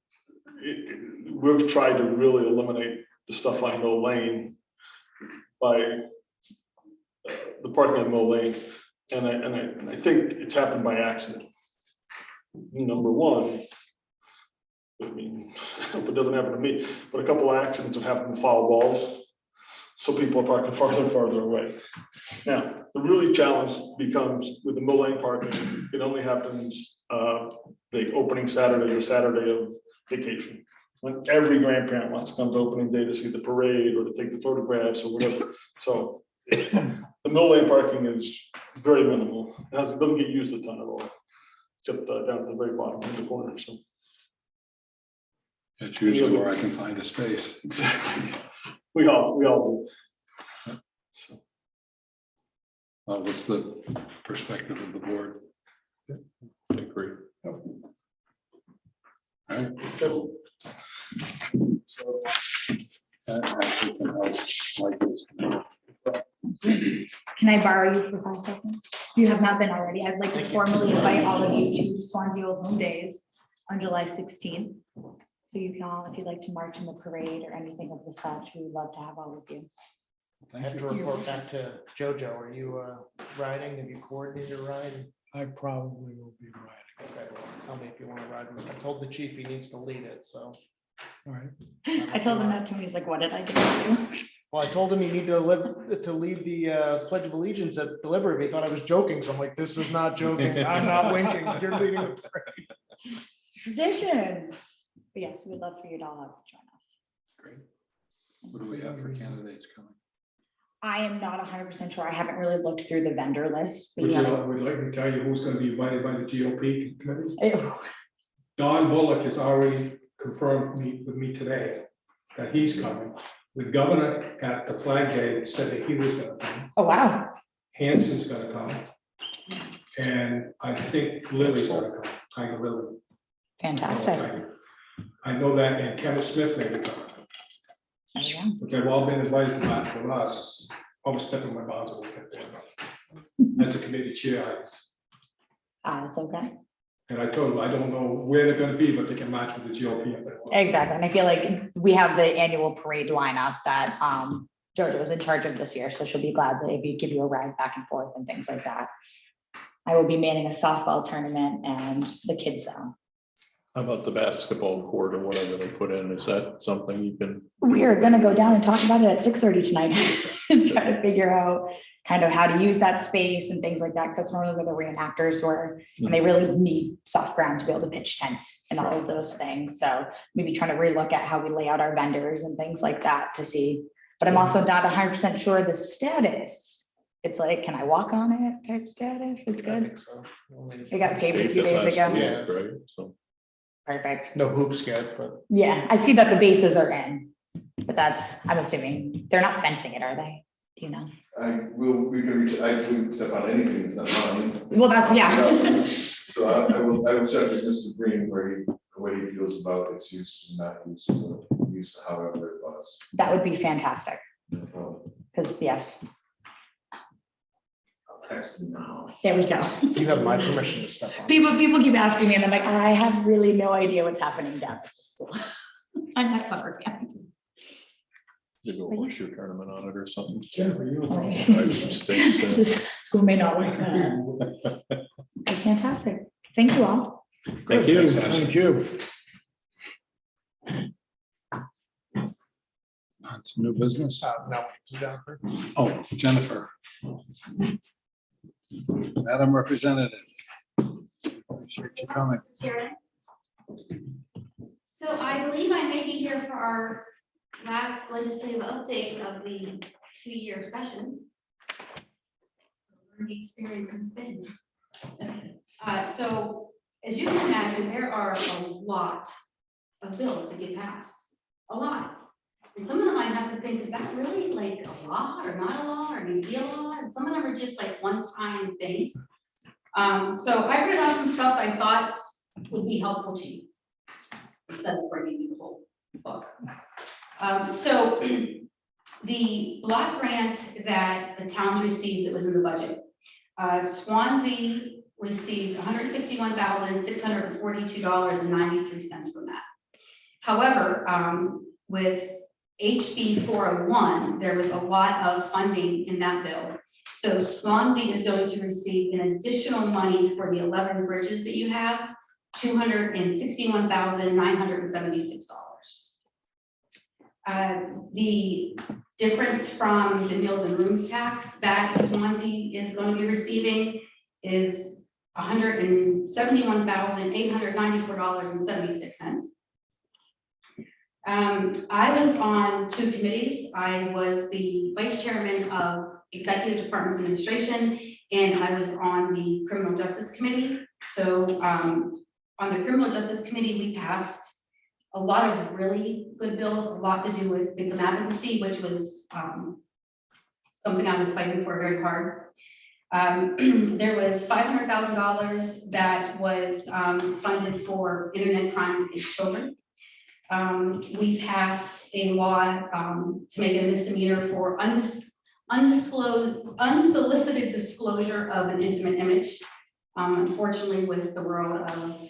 we've tried to really eliminate the stuff on Mill Lane by the parking on Mill Lane, and I think it's happened by accident. Number one, I mean, I hope it doesn't happen to me, but a couple of accidents have happened with foul balls. So people are parking farther and farther away. Now, the really challenge becomes with the Mill Lane parking, it only happens the opening Saturday, the Saturday of vacation. When every grandparent wants to come to opening day to see the parade or to take the photographs or whatever. So the Mill Lane parking is very minimal. It doesn't get used a ton at all, except down at the very bottom in the corner, so. it's usually where I can find a space. Exactly. We all do. So, What's the perspective of the board? I agree. All right. so, That actually can help like this. Can I borrow you for 5 seconds? You have not been already. I'd like to formally invite all of you to Swansea Old Home Days on July 16th. So you can all, if you'd like to march in the parade or anything of the such, we would love to have all of you. I have to report back to JoJo. Are you riding? Have you coordinated a ride? I probably will be riding. Okay, well, tell me if you want to ride. with me. I told the chief he needs to lead it, so. All right. I told him that too. He's like, what did I do to you? Well, I told him he needed to lead the Pledge of Allegiance at delivery. He thought I was joking, so I'm like, this is not joking. I'm not winking. You're leading the parade. Tradition. But yes, we'd love for you to all join us. Great. What do we have for candidates coming? I am not 100% sure. I haven't really looked through the vendor list. but Would you you, have- would like me to tell you who's gonna be invited by the GOP committee? Ew. Don Bullock has already confirmed with me today that he's coming. The governor at the flag day said that he was gonna come. Oh, wow. Hanson's gonna come. And I think Lily's gonna come, Tiger Lily. Fantastic. I know that, and Kevin Smith may be coming. There you go. But they've all been invited to that from us. I was stepping my bounds a little bit there. As a committee chair, That's okay. and I told them, I don't know where they're gonna be, but they can match with the GOP if they want. Exactly. And I feel like we have the annual parade lineup that JoJo's in charge of this year, so she'll be glad to give you a ride back and forth and things like that. I will be manning a softball tournament and the kids zone. How about the basketball court or whatever they put in? Is that something you can? We are gonna go down and talk about it at 6:30 tonight and try to figure out kind of how to use that space and things like that, because that's normally where the reenactors were. And they really need soft ground to be able to pitch tents and all of those things. So maybe trying to relook at how we lay out our vendors and things like that to see. But I'm also not 100% sure the status. It's like, can I walk on it type status? It's I good. think so. I mean, They got paved a few Paved it days last ago. week, right? So Perfect. No hoops yet, but Yeah, I see that the bases are in, but that's, I'm assuming, they're not fencing it, are they? Do you know? We can reach, I wouldn't step on anything that's not mine. Well, that's, yeah. So I will check with Mr. Green the way he feels about its use and not use however it was. That would be fantastic, Um, because yes, I'll text him now. there we go. you have my permission to step on. People keep asking me, and I'm like, I have really no idea what's happening down at the school. I'm not summer camp. you go watch your tournament on it or something. Jennifer, you. Right, some stakes in. This school may not like that. Okay, fantastic. Thank you all. Thank you. Thank you. On to new business. No, Jennifer. Oh, Jennifer. Madam Representative. Appreciate you coming. Sharon. So I believe I may be here for our last legislative update of the 2-year session. The experience has been. So as you can imagine, there are a lot of bills that get passed, a lot. And some of them I have to think, is that really like a law or not a law or maybe a law? And some of them are just like one-time things. So I read out some stuff I thought would be helpful to you instead of bringing you the whole book. So the block grant that the towns received that was in the budget, Swansea received $161,642.93 from that. However, with HB 401, there was a lot of funding in that bill. So Swansea is going to receive an additional money for the 11 bridges that you have, $261,976. The difference from the meals and rooms tax that Swansea is going to be receiving is $171,894.76. I was on 2 committees. I was the vice chairman of Executive Departments Administration, and I was on the Criminal Justice Committee. So on the Criminal Justice Committee, we passed a lot of really good bills, a lot to do with victim advocacy, which was something I was fighting for very hard. There was $500,000 that was funded for internet crimes against children. We passed a law to make it a misdemeanor for unsolicited disclosure of an intimate image. Unfortunately, with the world of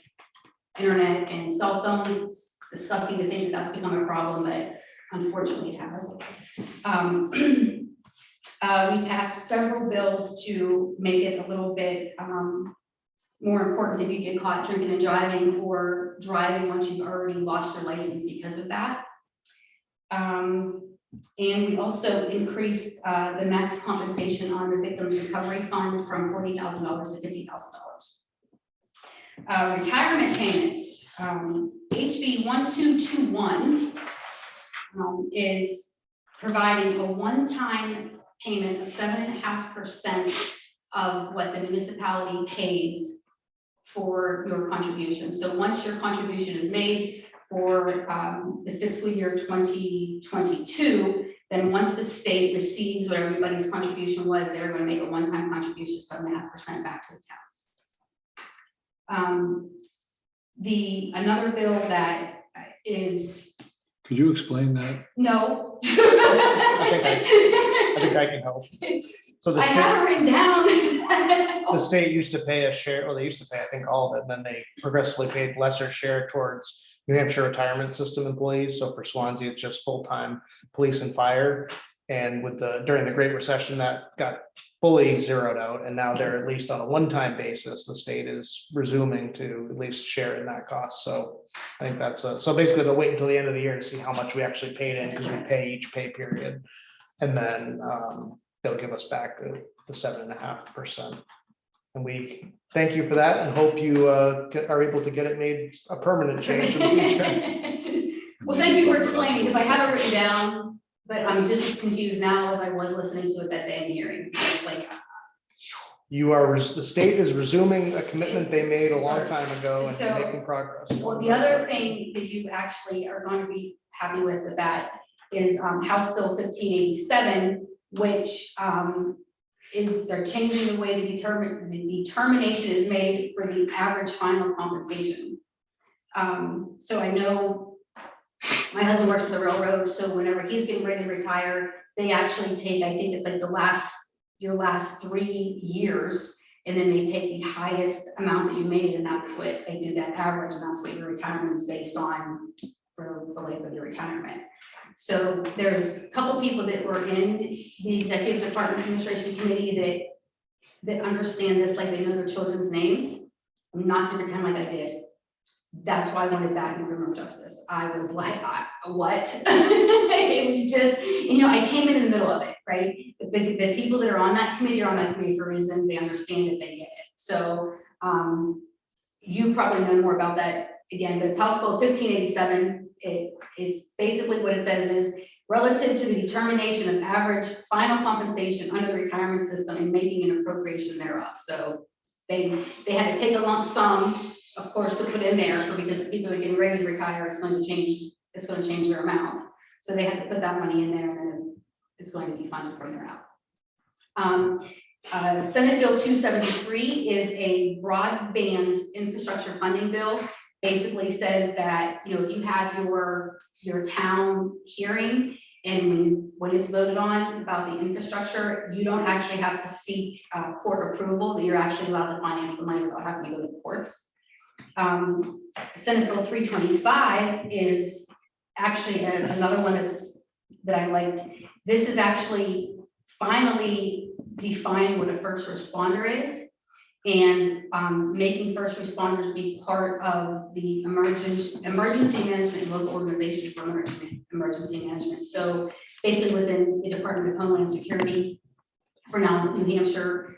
internet and cell phones, it's disgusting to think that that's become a problem, but unfortunately it has. We passed several bills to make it a little bit more important if you get caught drinking and driving, or driving once you've already lost your license because of that. And we also increased the max compensation on the Victims Recovery Fund from $40,000 to $50,000. Retirement payments, HB 1221 is providing a one-time payment of 7.5% of what the municipality pays for your contribution. So once your contribution is made for the fiscal year 2022, then once the state receives what everybody's contribution was, they're going to make a one-time contribution, 7.5% back to the towns. Another bill that is. Could you explain that? No. I think I can help. So the I have it written down. the state used to pay a share, or they used to pay, I think, all of it, and then they progressively paid lesser share towards New Hampshire retirement system employees. So for Swansea, it's just full-time police and fire. And with during the Great Recession, that got fully zeroed out, and now they're at least on a one-time basis, the state is resuming to at least share in that cost. So I think so basically they'll wait until the end of the year to see how much we actually paid in, because we pay each pay period. And then they'll give us back the 7.5%. And we thank you for that and hope you are able to get it made a permanent change in the future. Well, thank you for explaining, because I have it written down, but I'm just as confused now as I was listening to it that day in the hearing. It's like, The state is resuming a commitment they made a long time ago and So, making progress. well, the other thing that you actually are going to be happy with that is House Bill 1587, which is they're changing the way the determination is made for the average final compensation. So I know my husband works for the railroad, so whenever he's getting ready to retire, they actually take, I think it's like your last 3 years, and then they take the highest amount that you made, and that's what they do, that average, and that's what your retirement is based on for the life of your retirement. So there's a couple people that were in the Executive Department's Administration Committee that understand this like they know their children's names. I'm not gonna pretend like I did. That's why I wanted back in criminal justice. I was like, what? It was just, I came in the middle of it, right? The people that are on that committee are on that committee for a reason. They understand it, they get it. So you probably know more about that again, but it's House Bill 1587. It's basically what it says is relative to the determination of average final compensation under the retirement system and making an appropriation thereof. So they had to take a lump sum, of course, to put in there because the people that are getting ready to retire, it's going to change their amount. So they had to put that money in there, and then it's going to be funded from there out. Senate Bill 273 is a broadband infrastructure funding bill. Basically says that, if you have your town hearing and when it's voted on about the infrastructure, you don't actually have to seek court approval, that you're actually allowed to finance the money without having to go to the courts. Senate Bill 325 is actually another one that I liked. This is actually finally defining what a first responder is, and making first responders be part of the emergency management and local organization for emergency management. So basically within the Department of Homeland Security, for now, New Hampshire.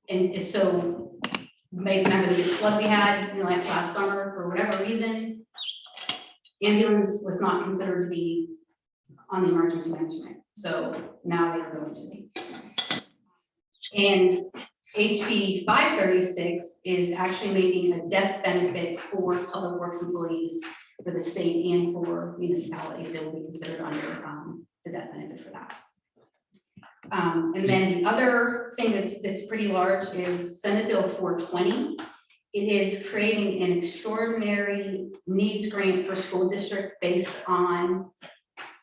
And so maybe remember the big flood we had, like last summer, for whatever reason, ambulance was not considered to be on the emergency management. So now they're going to be. And HB 536 is actually making a death benefit for public works employees for the state and for municipalities that will be considered under the death benefit for that. And then the other thing that's pretty large is Senate Bill 420. It is creating an extraordinary needs grant for school district based on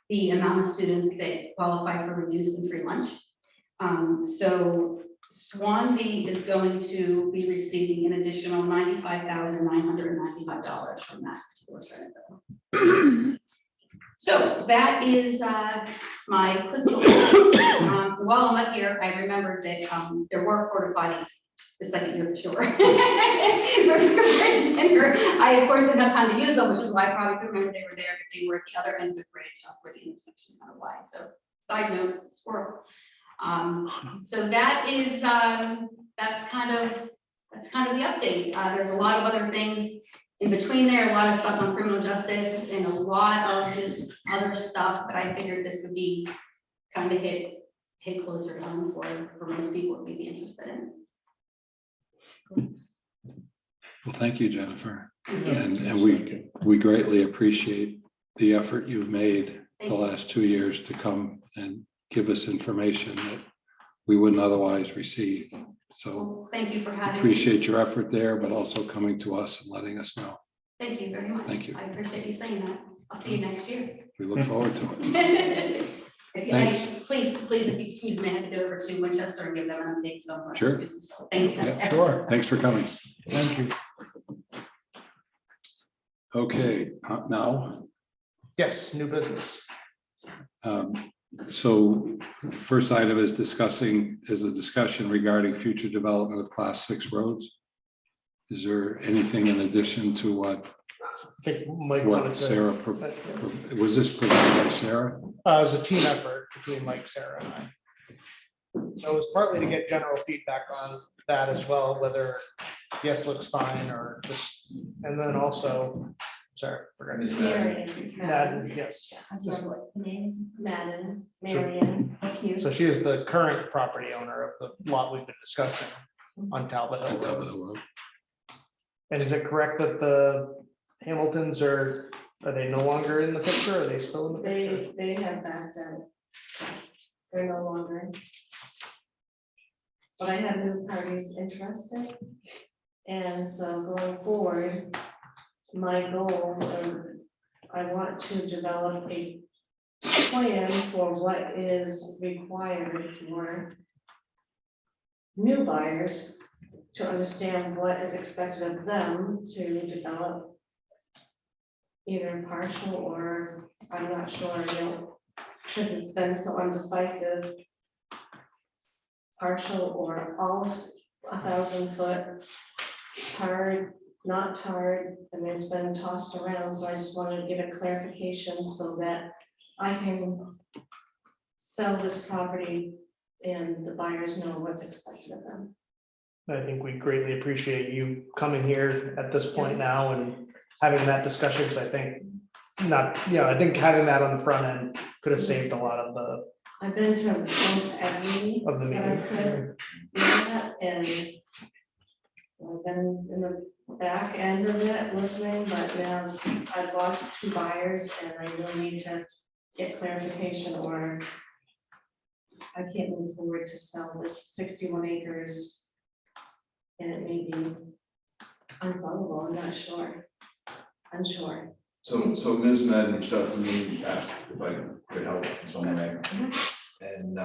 the amount of students that qualify for reduced and free lunch. So Swansea is going to be receiving an additional $95,995 from that particular Senate bill. So that is my quick little. While I'm up here, I remembered that there were porta potties the second year for sure. I of course didn't have time to use them, which is why I probably could remember they were there, but they were at the other end of the bridge up where the intersection kind of wide. So side note, squirrel. So that is that's kind of the update. There's a lot of other things in between there, a lot of stuff on criminal justice and a lot of just other stuff, but I figured this would be kind of hit closer to home for most people that we'd be interested in. Well, thank you, Jennifer. Mhm. And we greatly appreciate the effort you've made the last 2 years to come and give us information that we wouldn't otherwise receive. So Well, thank you for having me. appreciate your effort there, but also coming to us and letting us know. Thank you very much. Thank you. I appreciate you saying that. I'll see you next year. We look forward to it. Please, if you excuse me, I have to go over to Winchester and give them an update. So Sure. excuse me. So thank you. Yeah, Sure. Thanks for coming. Thank you. Okay, now, Yes, new business. So first item is a discussion regarding future development of class 6 roads. Is there anything in addition to what I think Mike wanted to. Sarah, was this provided by Sarah? It was a team effort between Mike, Sarah, and I. So it was partly to get general feedback on that as well, whether yes looks fine or just, and then also, sorry, forgot. Marion. Madden, yes. I'm sorry, what the name is? Madden, Marion. Thank you. So she is the current property owner of the lot we've been discussing on Talbot On Hill top of Road. the road? And is it correct that the Hamiltons are they no longer in the picture? Are they still in the picture? They have backed out. They're no longer. But I have new parties interested. And so going forward, my goal, I want to develop a plan for what is required for new buyers to understand what is expected of them to develop either partial or, I'm not sure, because it's been so undecisive. Partial or all 1,000-foot, tarred, not tarred, and it's been tossed around, so I just wanted to get a clarification so that I can sell this property and the buyers know what's expected of them. I think we greatly appreciate you coming here at this point now and having that discussion, because I think I think having that on the front end could have saved a lot of the I've been to almost every of the that I meeting. could do that, and I've been in the back end of it listening, but now I've lost 2 buyers and I really need to get clarification or I can't move forward to sell this 61 acres and it may be unsellable, I'm not sure. Unsure. So Ms. Madden reached out to me, asked if I could help in some way. And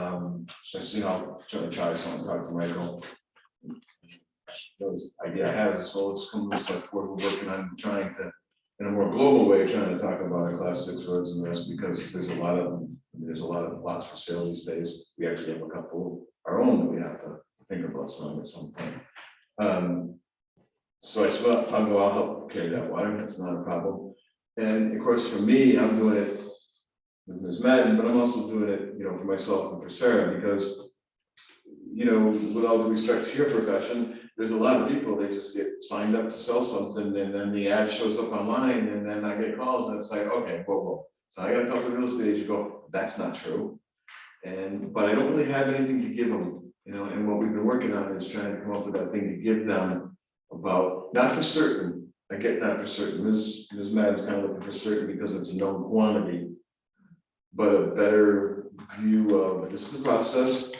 so I see I'll try something, talk to Michael. Those idea I have is, well, let's come to this like we're working on trying to, in a more global way, trying to talk about our class 6 roads and this, because there's a lot of them. I mean, there's a lot of lots for sale these days. We actually have a couple of our own that we have to think about selling at some point. So I said, well, I'll help carry that water. That's not a problem. And of course, for me, I'm doing it with Ms. Madden, but I'm also doing it, for myself and for Sarah, because, with all due respect to your profession, there's a lot of people, they just get signed up to sell something, and then the ad shows up online, and then I get calls, and it's like, okay, whoa. So I got a couple of real estate agents you go, that's not true. But I don't really have anything to give them, and what we've been working on is trying to come up with that thing to give them about, not for certain, I get not for certain, Ms. Madden's kind of looking for certain because it's a known quantity, but a better view of, this is the process,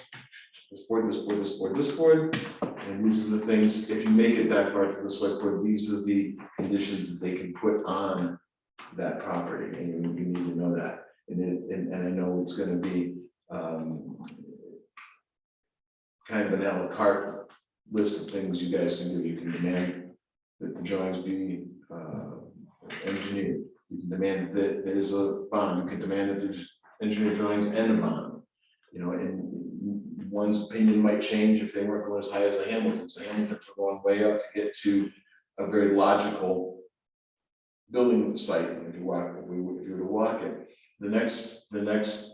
this board, and these are the things, if you make it that far to the select board, these are the conditions that they can put on that property, and you need to know that. And I know it's gonna be kind of an a la carte list of things you guys can do. You can demand that the drawings be engineered. You can demand that there's a bond. You can demand that there's engineered drawings and a bond. And one's opinion might change if they weren't going as high as the Hamiltons. The Hamiltons are going way up to get to a very logical building site. If you were to walk it, the next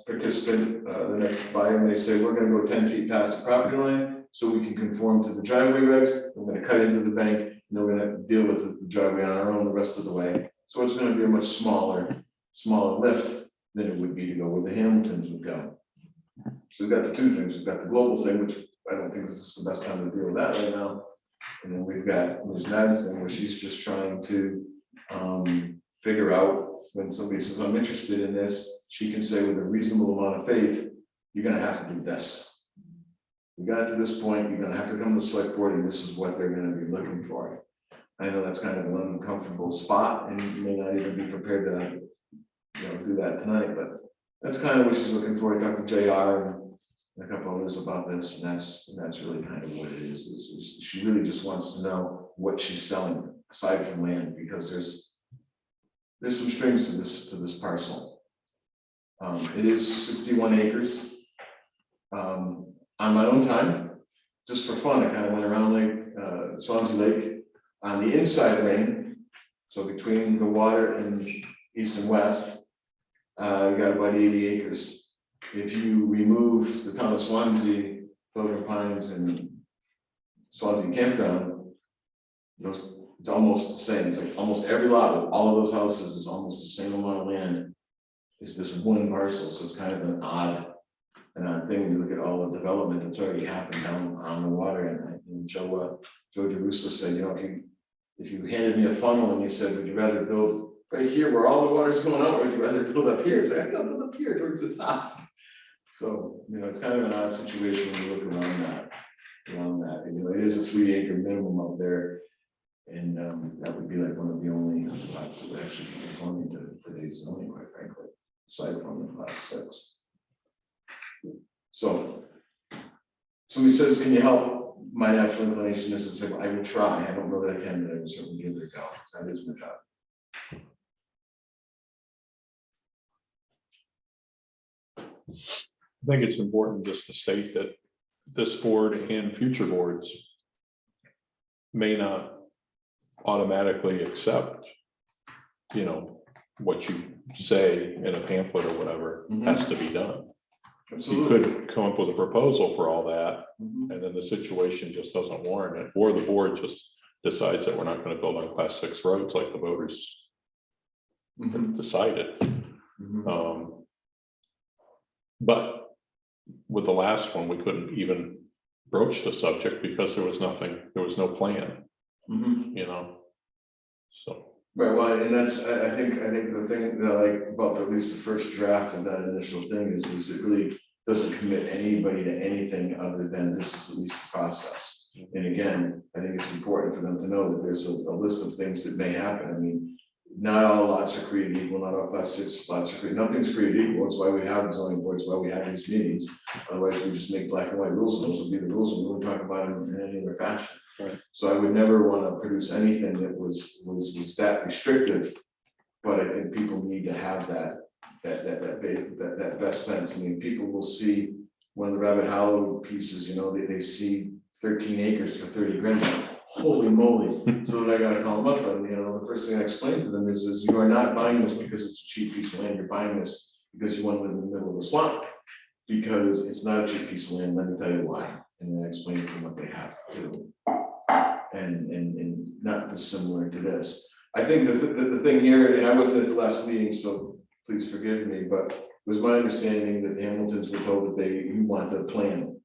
participant, the next buyer may say, we're going to go 10 feet past the property line so we can conform to the driveway regs. We're going to cut into the bank, and we're going to deal with the driveway on our own the rest of the way. So it's going to be a much smaller lift than it would be to go where the Hamiltons would go. So we've got the 2 things. We've got the global thing, which I don't think this is the best time to deal with that right now. And then we've got Ms. Madison, where she's just trying to figure out, when somebody says, I'm interested in this, she can say with a reasonable amount of faith, you're gonna have to do this. We got to this point, you're gonna have to come to the select board, and this is what they're gonna be looking for. I know that's kind of an uncomfortable spot, and you may not even be prepared to do that tonight, but that's kind of what she's looking for. I talked to JR and a couple others about this, and that's really kind of what it is she really just wants to know what she's selling aside from land, because there's some strings to this parcel. It is 61 acres. On my own time, just for fun, I kind of went around Swansea Lake on the inside ring. So between the water and east and west, we got about 80 acres. If you remove the town of Swansea, Pilgrim Pines and Swansea Campground, it's almost the same. It's like almost every lot with all of those houses is almost the same amount of land. It's this one parcel, so it's kind of an odd thing when you look at all the development that's already happened down on the water. And Joe DeRusso said, you know, if you handed me a funnel and you said, would you rather build right here where all the water's going out, or would you rather build up here? It's like, I'd build up here towards the top. So, you know, it's kind of an odd situation when you look around that. You know, it is a 3 acre minimum up there. And that would be like one of the only lots that would actually be conforming to today's zoning, quite frankly, aside from the class 6. So somebody says, can you help? My natural inclination is to say, well, I will try. I don't know that I can, but I will certainly give it a go. That is my job. I think it's important just to state that this board and future boards may not automatically accept, you know, what you say in a pamphlet or whatever has to be done. You Absolutely. could come up with a proposal for all that, Mhm. and then the situation just doesn't warrant it, or the board just decides that we're not going to build on class 6 roads like the voters Mhm. decided. Mhm. But with the last one, we couldn't even broach the subject because there was no plan, Mhm. you know, so. Right, well, and that's, I think the thing that I like about at least the first draft of that initial thing is it really doesn't commit anybody to anything other than this is at least the process. And again, I think it's important for them to know that there's a list of things that may happen. I mean, not all lots are created equal, not all class 6 lots are created, nothing's created equal. It's why we have zoning boards, why we have these meetings. Otherwise, we just make black and white rules, and those will be the rules, and we won't talk about them in any other fashion. Right. So I would never want to produce anything that was that restrictive. But I think people need to have that best sense. I mean, people will see one of the Rabbit Hollow pieces, you know, they see 13 acres for 30 grand. Holy moly. So then I gotta call them up, and you know, the first thing I explain to them is you are not buying this because it's a cheap piece of land. You're buying this because you want to live in the middle of a swamp. Because it's not a cheap piece of land, let me tell you why. And then I explain to them what they have to do. And not dissimilar to this. I think the thing here, and I wasn't at the last meeting, so please forgive me, but it was my understanding that the Hamiltons were told that you want a plan.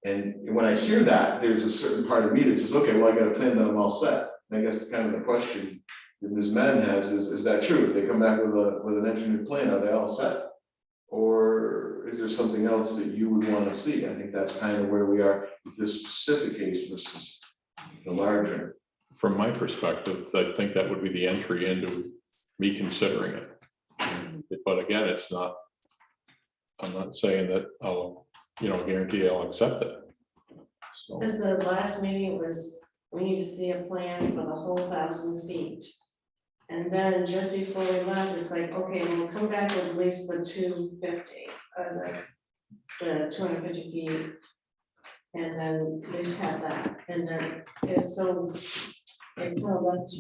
And when I hear that, there's a certain part of me that says, okay, well, I got a plan that I'm all set. And I guess kind of the question that Ms. Madden has is that true? If they come back with an engineered plan, are they all set? Or is there something else that you would want to see? I think that's kind of where we are with this specific case versus the larger. From my perspective, I think that would be the entry into me considering it. But again, it's not, I'm not saying that I'll, you know, guarantee I'll accept it. So, Because the last meeting was, we need to see a plan for the whole 1,000 feet. And then just before we left, it's like, okay, we'll come back with at least the 250, the 250 feet. And then at least have that, and then it's so, it kind of left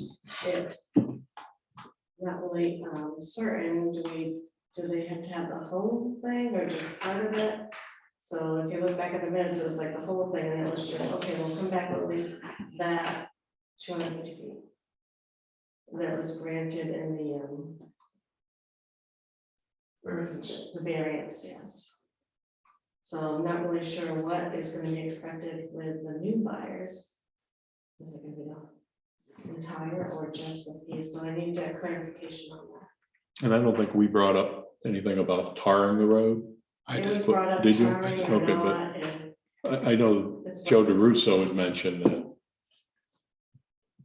it not really certain, do they have to have the whole thing or just part of it? So if you look back at the minutes, it was like the whole thing, and it was just, okay, we'll come back with at least that 250 feet. That was granted in the the variance, yes. So I'm not really sure what is going to be expected with the new buyers. Is it going to be the entire or just the piece? So I need that clarification on that. and I don't think we brought up anything about tarring the road. It was brought up. Did you? tarring or Okay, but not, and I know it's Joe what- DeRusso had mentioned that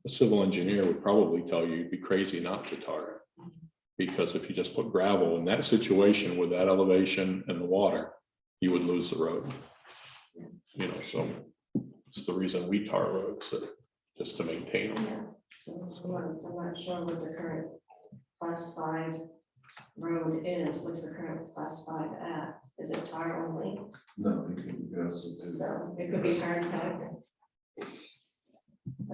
a civil engineer would probably tell you you'd be crazy not to tar it. Because if you just put gravel in that situation with that elevation and the water, you would lose the road. You know, so it's the reason we tar roads, just to maintain them. Yeah, so I'm not sure what the current class 5 road is, what's the current class 5 at? Is it tar only? No, you can, you also do. So it could be tar and pack. I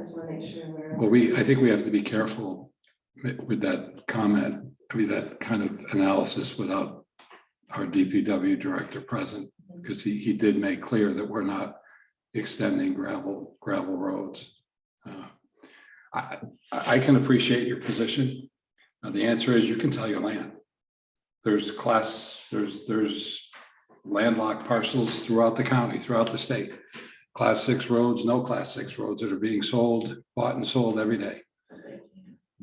just want to make sure we're. Well, I think we have to be careful with that comment, I mean, that kind of analysis without our DPW director present, because he did make clear that we're not extending gravel roads. I can appreciate your position. The answer is you can tell your land. There's landlocked parcels throughout the county, throughout the state. Class 6 roads, no class 6 roads that are being bought and sold every day.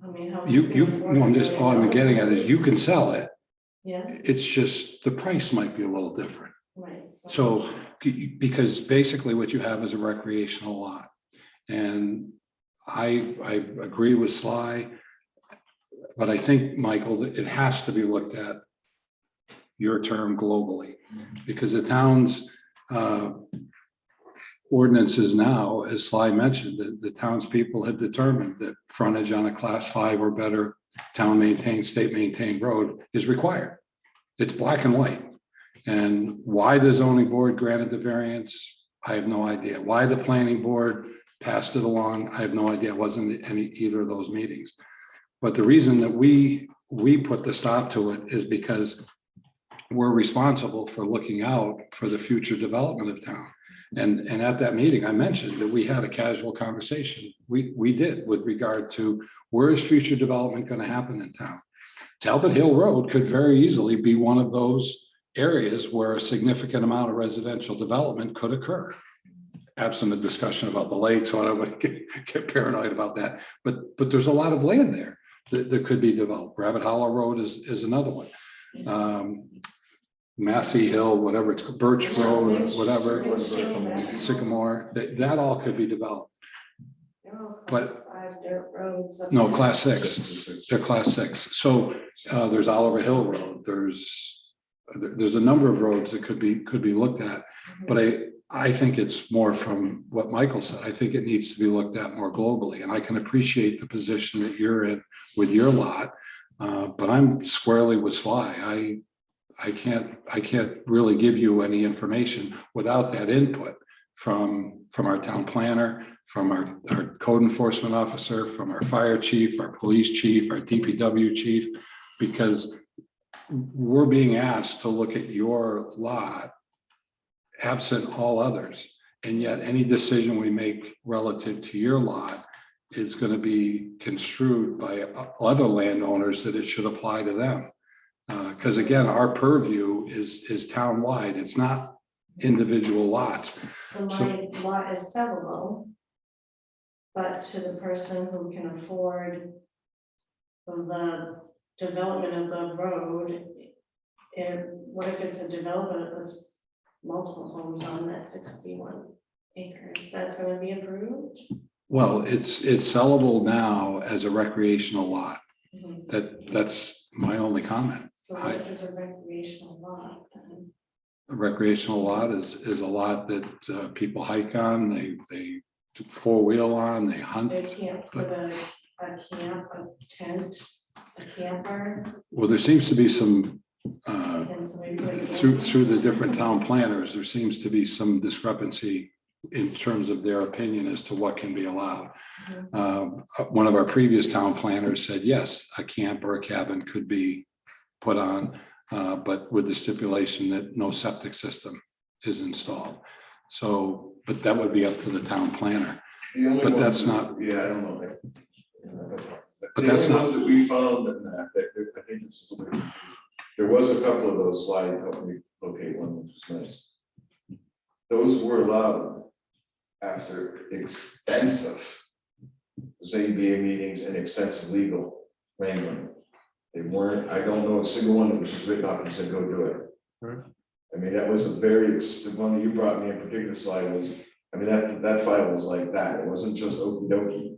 I mean, how. No, all I'm getting at is you can sell it. Yeah, It's just the price might be a little different. right. So, because basically what you have is a recreational lot. And I agree with Sly, but I think, Michael, that it has to be looked at, your term, globally, because the town's ordinances now, as Sly mentioned, the townspeople had determined that frontage on a class 5 or better town maintained, state maintained road is required. It's black and white. And why the zoning board granted the variance, I have no idea. Why the planning board passed it along, I have no idea. It wasn't either of those meetings. But the reason that we put the stop to it is because we're responsible for looking out for the future development of town. And at that meeting, I mentioned that we had a casual conversation. We did with regard to where is future development going to happen in town. Talbot Hill Road could very easily be one of those areas where a significant amount of residential development could occur. Absent a discussion about the lake, so I don't want to get paranoid about that. But there's a lot of land there that could be developed. Rabbit Hollow Road is another one. Massey Hill, whatever it's called, Birch Road, whatever, Sycamore, that all could be developed. But- Class 5 dirt roads. up No, there. class 6, they're class 6. So there's Oliver Hill Road, there's a number of roads that could be looked at. But I think it's more from what Michael said. I think it needs to be looked at more globally. And I can appreciate the position that you're in with your lot. But I'm squarely with Sly. I can't really give you any information without that input from our town planner, from our code enforcement officer, from our fire chief, our police chief, our DPW chief, because we're being asked to look at your lot absent all others. And yet any decision we make relative to your lot is going to be construed by other landowners that it should apply to them. Because again, our purview is town-wide. It's not individual lots. So my lot is sellable, but to the person who can afford the development of the road, and what if it's a development that's multiple homes on that 61 acres? That's going to be approved? Well, it's sellable now as a recreational lot. Mhm. That's my only comment. So what if it's a recreational lot then? A recreational lot is a lot that people hike on, they four-wheel on, they hunt. They can't put a camp, a tent, a camper, Well, there seems to be some, and somebody put a through the different town planners, there seems to be some discrepancy in terms of their opinion as to what can be allowed. One of our previous town planners said, yes, a camp or a cabin could be put on, but with the stipulation that no septic system is installed. So, but that would be up to the town planner. The only But ones that's that- not- Yeah, I don't know. But The that's only not- ones that we found in that I think it's, there was a couple of those slides, helped me locate one, which was nice. Those were allowed after extensive ZBA meetings and extensive legal wrangling. They weren't, I don't know a single one that was just written up and said, go do it. I mean, that was a the one that you brought me in particular slide was, I mean, that file was like that. It wasn't just okey dokey.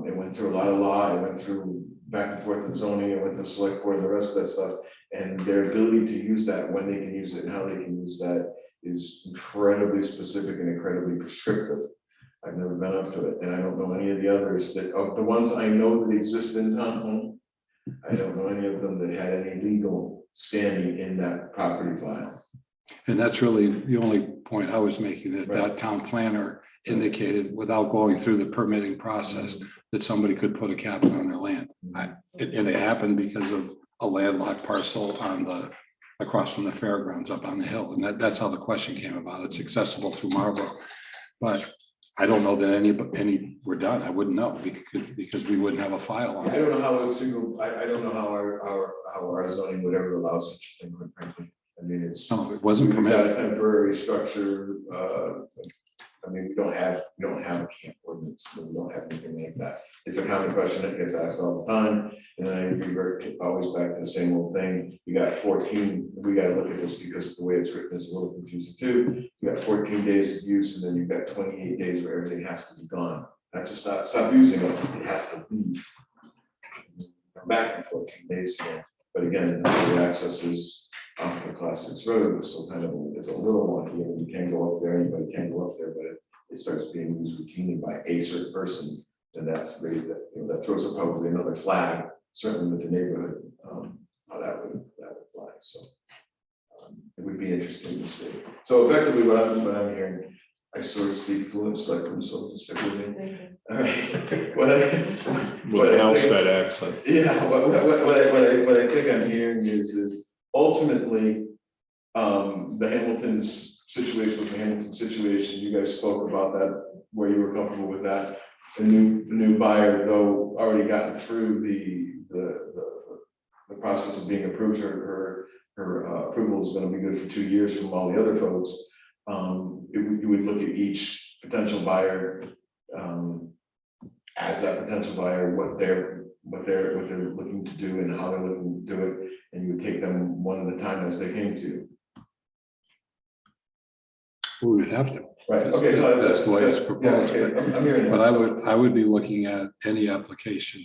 It went through a lot of law, it went through back and forth in zoning, it went to select board and the rest of that stuff. And their ability to use that, when they can use it and how they can use that is incredibly specific and incredibly prescriptive. I've never been up to it, and I don't know any of the others that, of the ones I know that exist in town, I don't know any of them that had any legal standing in that property file. And that's really the only point I was making, that Right. that town planner indicated without going through the permitting process, that somebody could put a cabin on their land. And it happened because of a landlocked parcel on the, across from the fairgrounds up on the hill. And that's how the question came about. It's accessible through Marlboro. But I don't know that any were done. I wouldn't know because we wouldn't have a file on I it. don't know how a single, I don't know how our zoning would ever allow such a thing, quite frankly. I mean, it's. Some of it wasn't We've got a permitted. temporary structure, I mean, we don't have a camp ordinance, we don't have anything like that. It's a common question that gets asked all the time, and then I revert always back to the same old thing. You got 14, we gotta look at this because the way it's written is a little confusing too. You got 14 days of use, and then you've got 28 days where everything has to be gone. That's just stop using it, it has to leave. Come back in 14 days again, but again, the access is off the class 6 road, so kind of, it's a little wonky, and you can't go up there, anybody can go up there, but it starts being used routinely by a certain person, and that's really, that throws up probably another flag, certainly with the neighborhood, how that would fly, so. It would be interesting to see. So effectively, what I'm hearing, I sort of speak fluent, so I can so to stick with me. All right. What I Without think- that accent. Yeah, what I think I'm hearing is ultimately, the Hamilton's situation was the Hamilton situation. You guys spoke about that, where you were comfortable with that. The new buyer, though, already gotten through the process of being approved, her approval is going to be good for 2 years from all the other folks. You would look at each potential buyer as that potential buyer, what they're looking to do and how they're looking to do it, and you would take them one at a time as they came to. We would have to. Right, That's- okay. no, that's the way it's yeah, proposed, okay, I'm hearing that. But So- I would be looking at any application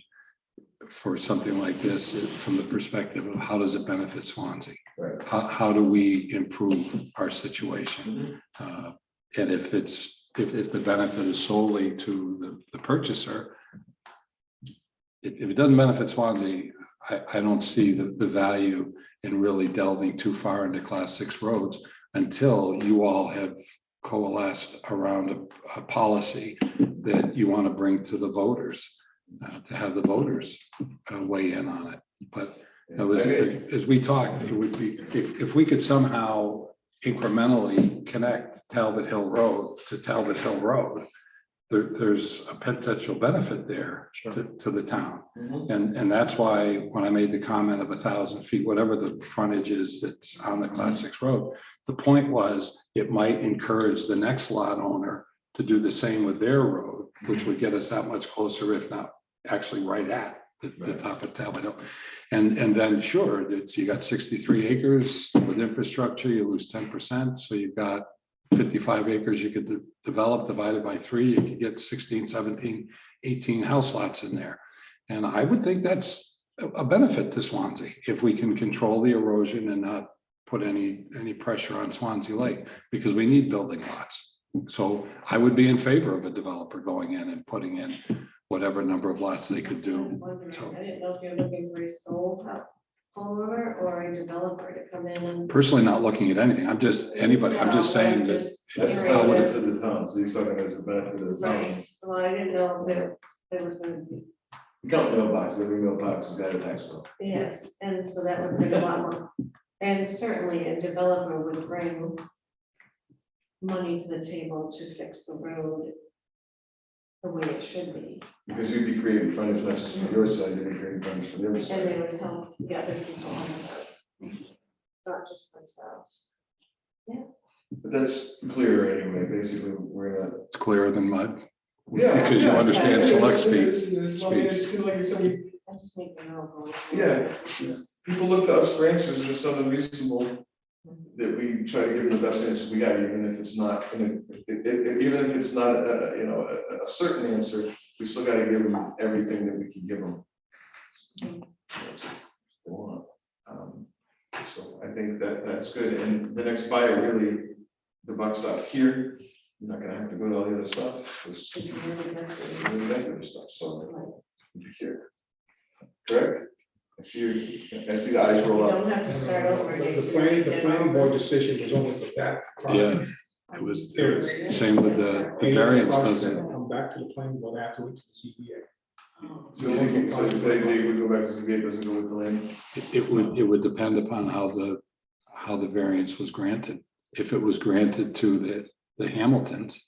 for something like this from the perspective of how does it benefit Swansea? Right. How do we improve our situation? Mhm. And if the benefit is solely to the purchaser, if it doesn't benefit Swansea, I don't see the value in really delving too far into class 6 roads until you all have coalesced around a policy that you want to bring to the voters, to have the voters weigh in on it. But as we talked, it would be, if we could somehow incrementally connect Talbot Hill Road to Talbot Hill Road, there's a potential benefit there to the town. Mhm. And that's why when I made the comment of 1,000 feet, whatever the frontage is that's on the class 6 road, the point was it might encourage the next lot owner to do the same with their road, which would get us that much closer, if not actually right at the top of Talbot Hill. And then sure, that you got 63 acres with infrastructure, you lose 10%. So you've got 55 acres you could develop, divided by 3, you could get 16, 17, 18 house lots in there. And I would think that's a benefit to Swansea, if we can control the erosion and not put any pressure on Swansea Lake, because we need building lots. So I would be in favor of a developer going in and putting in whatever number of lots they could do. So I didn't know if you're looking for a sole homeowner or a developer to come in and. personally not looking at anything. I'm just anybody. I'm just saying that That's the how would benefit it, to the town, so you're talking as a benefit to the town. Right, so I didn't know if there was gonna be, You count mailbox, every mailbox has got a tax bill. yes, and so that would bring a lot more. And certainly a developer would bring money to the table to fix the road the way it should be. Because you'd be creating frontage, not just from your side, you'd be creating frontage from the other And side. they would help the other people on the road, not just themselves. But that's clear anyway, basically, we're not. it's clearer than mud? Yeah, Because you yeah, understand it is, select it speed. is, it is. Well, I mean, it's kind of like I said, I just need to know. going Yeah. forward. people look to us for answers, there's something reasonable that we try to give them the best answer we got, even if it's not, even if it's not, a certain answer, we still gotta give them everything that we can give them. They want. So I think that's good, and the next buyer, really, the buck stops here, you're not gonna have to go to all the other stuff, because Should be really good for you. really like the other stuff, so. Be here. Correct? I see the eyes You roll up. don't have to start over. again, The so planning, you the did planning all board this. decision was only for that. Yeah, it was same with the variance doesn't, Come back to the planning board afterwards, to CBA. So if they would go back to ZBA, it doesn't go with the land. it would depend upon how the variance was granted. If it was granted to the Hamiltons,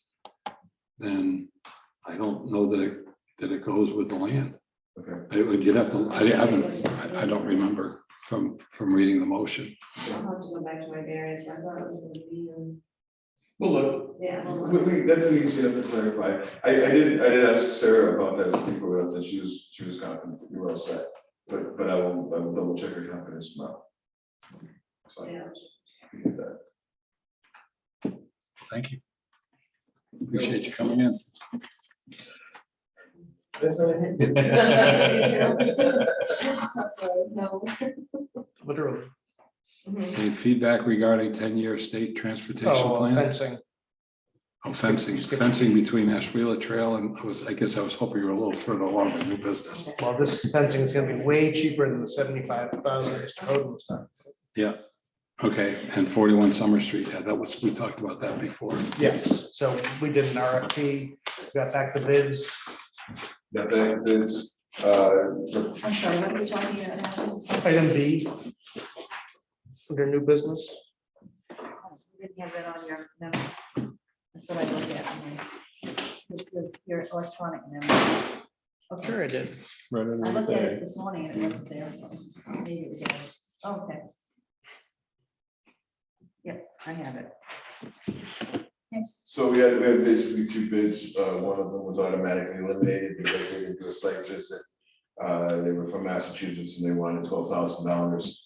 then I don't know that it goes with the land. Okay. You'd have to, I don't remember from reading the motion. I'll have to go back to my variance. I thought it was gonna be, Well, look, yeah. that's an easy enough to clarify. I did ask Sarah about that before we left, and she was confident that you were all set. But I will double check her confidence tomorrow. So Yeah. we get that. Thank you. Appreciate you coming in. That's all I No. Literally. Mhm. Any feedback regarding 10-year state transportation Oh, plan? fencing. Oh, fencing between Ashwila Trail and I guess I was hoping you were a little further along in new business. Well, this fencing is gonna be way cheaper than the 75,000 Mr. Hoden was talking. Yeah, okay, and 41 Summer Street, yeah, we talked about that before. Yes, so we did an RFP, got back the bids. That is, I'm sorry, what are we talking about now? Item B. Under new business. You didn't have that on your memo. That's what I look at. Your electronic memo. Okay. Sure I did. Right I underneath looked at it that. this morning and it wasn't there. Maybe it was there. Oh, okay. Yep, I have it. so we had basically two bids. One of them was automatically eliminated because they didn't do a site visit. They were from Massachusetts and they wanted $12,000.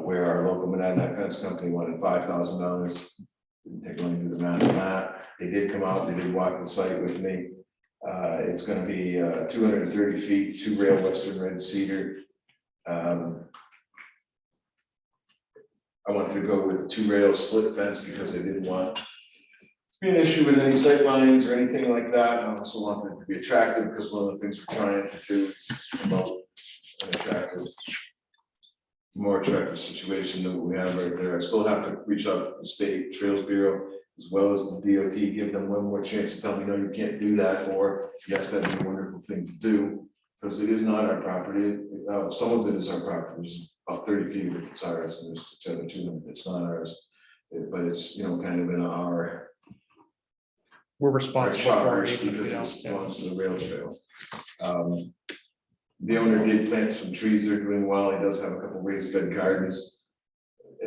Where our local Monadnock Fence Company wanted $5,000. Didn't take long to do the math on that. They did come out, they did walk the site with me. It's gonna be 230 feet, 2-rail western red cedar. I wanted to go with the 2-rail split fence because I didn't want to be an issue with any sight lines or anything like that. I also wanted it to be attractive because one of the things we're trying to do is promote an attractive, more attractive situation than what we have right there. I still have to reach out to the State Trails Bureau as well as the DOT, give them one more chance to tell me, no, you can't do that, or yes, that'd be a wonderful thing to do, because it is not our property. Some of it is our property. There's about 30 feet of it's ours, and there's the other 200 that's not ours. But it's, kind of in our We're responsible for choppers it. even if we because it don't. belongs to the rail trail. The owner did plant some trees. They're doing well. He does have a couple raised bed gardens.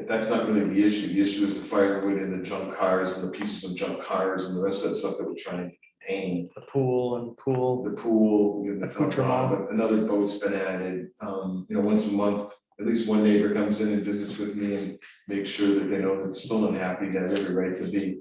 That's not really the issue. The issue is the firewood and the junk cars and the pieces of junk cars and the rest of that stuff that we're trying to contain. The pool and pool. The pool, that's all gone, Accoutrement. but another boat's been added. Once a month, at least one neighbor comes in and visits with me and makes sure that they know that they're still unhappy, they have every right to be.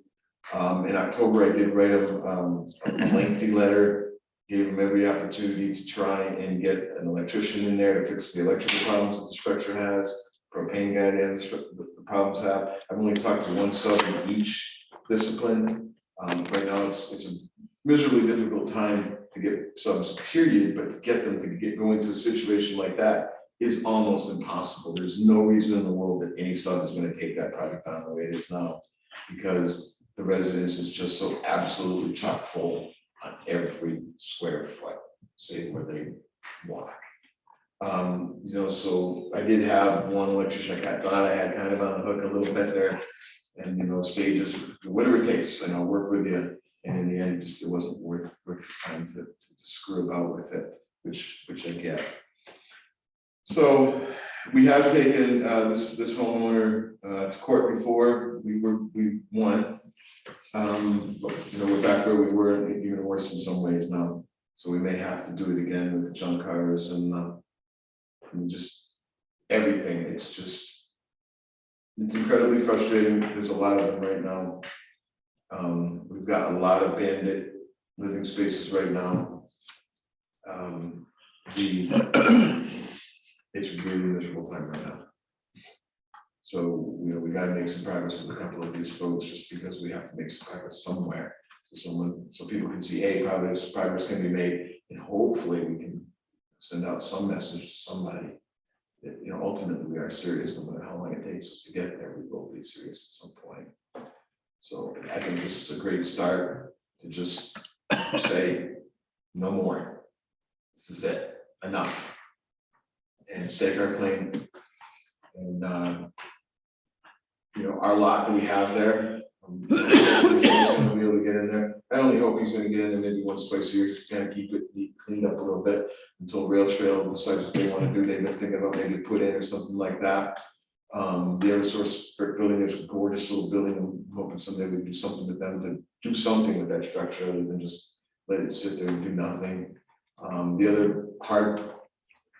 In October, I did write them a lengthy letter, gave them every opportunity to try and get an electrician in there to fix the electrical problems that the structure has, propane guy that the problems have. I've only talked to one sub in each discipline. Right now, it's a miserably difficult time to get subs, period, but to get them to go into a situation like that is almost impossible. There's no reason in the world that any sub is going to take that project on the way it is now, because the residence is just so absolutely chock full on every square foot, say where they walk. So I did have one electrician I thought I had kind of on the hook a little bit there, and stages, whatever it takes, and I'll work with you. And in the end, it wasn't worth his time to screw about with it, which I get. So we have taken this homeowner to court before. We won. But we're back where we were, and even worse in some ways now. So we may have to do it again with the junk cars and just everything. It's incredibly frustrating. There's a lot of them right now. We've got a lot of bandit living spaces right now. It's a really miserable time right now. So, we got to make some progress with a couple of these folks, just because we have to make some progress somewhere. So people can see, hey, progress can be made, and hopefully we can send out some message to somebody that, you know, ultimately we are serious, no matter how long it takes us to get there, we will be serious at some point. So I think this is a great start to just say, no more. This is it, enough. And stake our claim. And, you know, our lot that we have there, he's gonna be able to get in there. I only hope he's gonna get in there maybe once, twice a year, just kind of keep it neat, cleaned up a little bit until Rail Trail decides what they want to do. They've been thinking about maybe put in or something like that. The Eversource brick building is a gorgeous little building. I'm hoping someday we do something with them to do something with that structure other than just let it sit there and do nothing. The other hard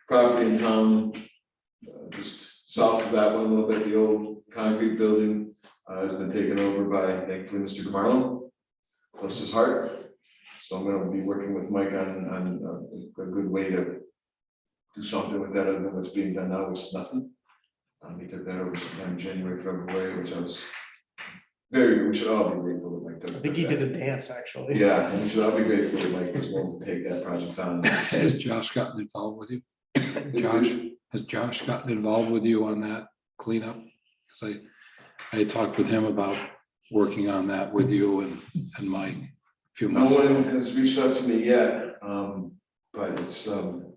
property in town, just south of that one a little bit, the old concrete building has been taken over by, thankfully, Mr. Gamarlo. Bless his heart. So I'm gonna be working with Mike on a good way to do something with that other than what's being done now, which is nothing. He took that over sometime in January, February, which I was we should all be grateful that Mike took. I think he did a dance, actually. Yeah, and we should all be grateful that Mike was willing to take that project on. Has Josh gotten involved with you? Josh, has Josh gotten involved with you on that cleanup? Because I talked with him about working on that with you and Mike a few No months one ago. has reached out to me yet, but it's,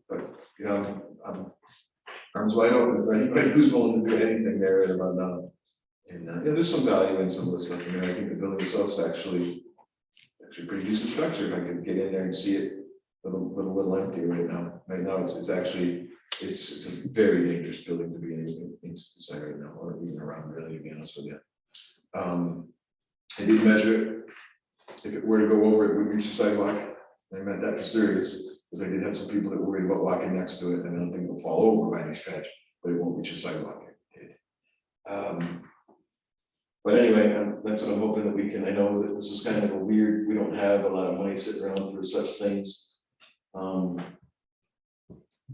but, you know, I'm arms wide open for anybody who's willing to do anything there right about now. And, yeah, there's some value in some of the stuff in there. I think the building itself is actually pretty decent structure. If I could get in there and see it a little empty right now. Right now, it's actually, it's a very dangerous building to be inside right now, or even around, really, to be honest with you. I did measure it. If it were to go over, it would reach the sidewalk. I meant that for serious, because I did have some people that were worried about walking next to it, and I don't think it'll fall over by any stretch, but it won't reach the sidewalk. It did. But anyway, that's what I'm hoping that we can. I know that this is kind of a weird, we don't have a lot of money sitting around for such things.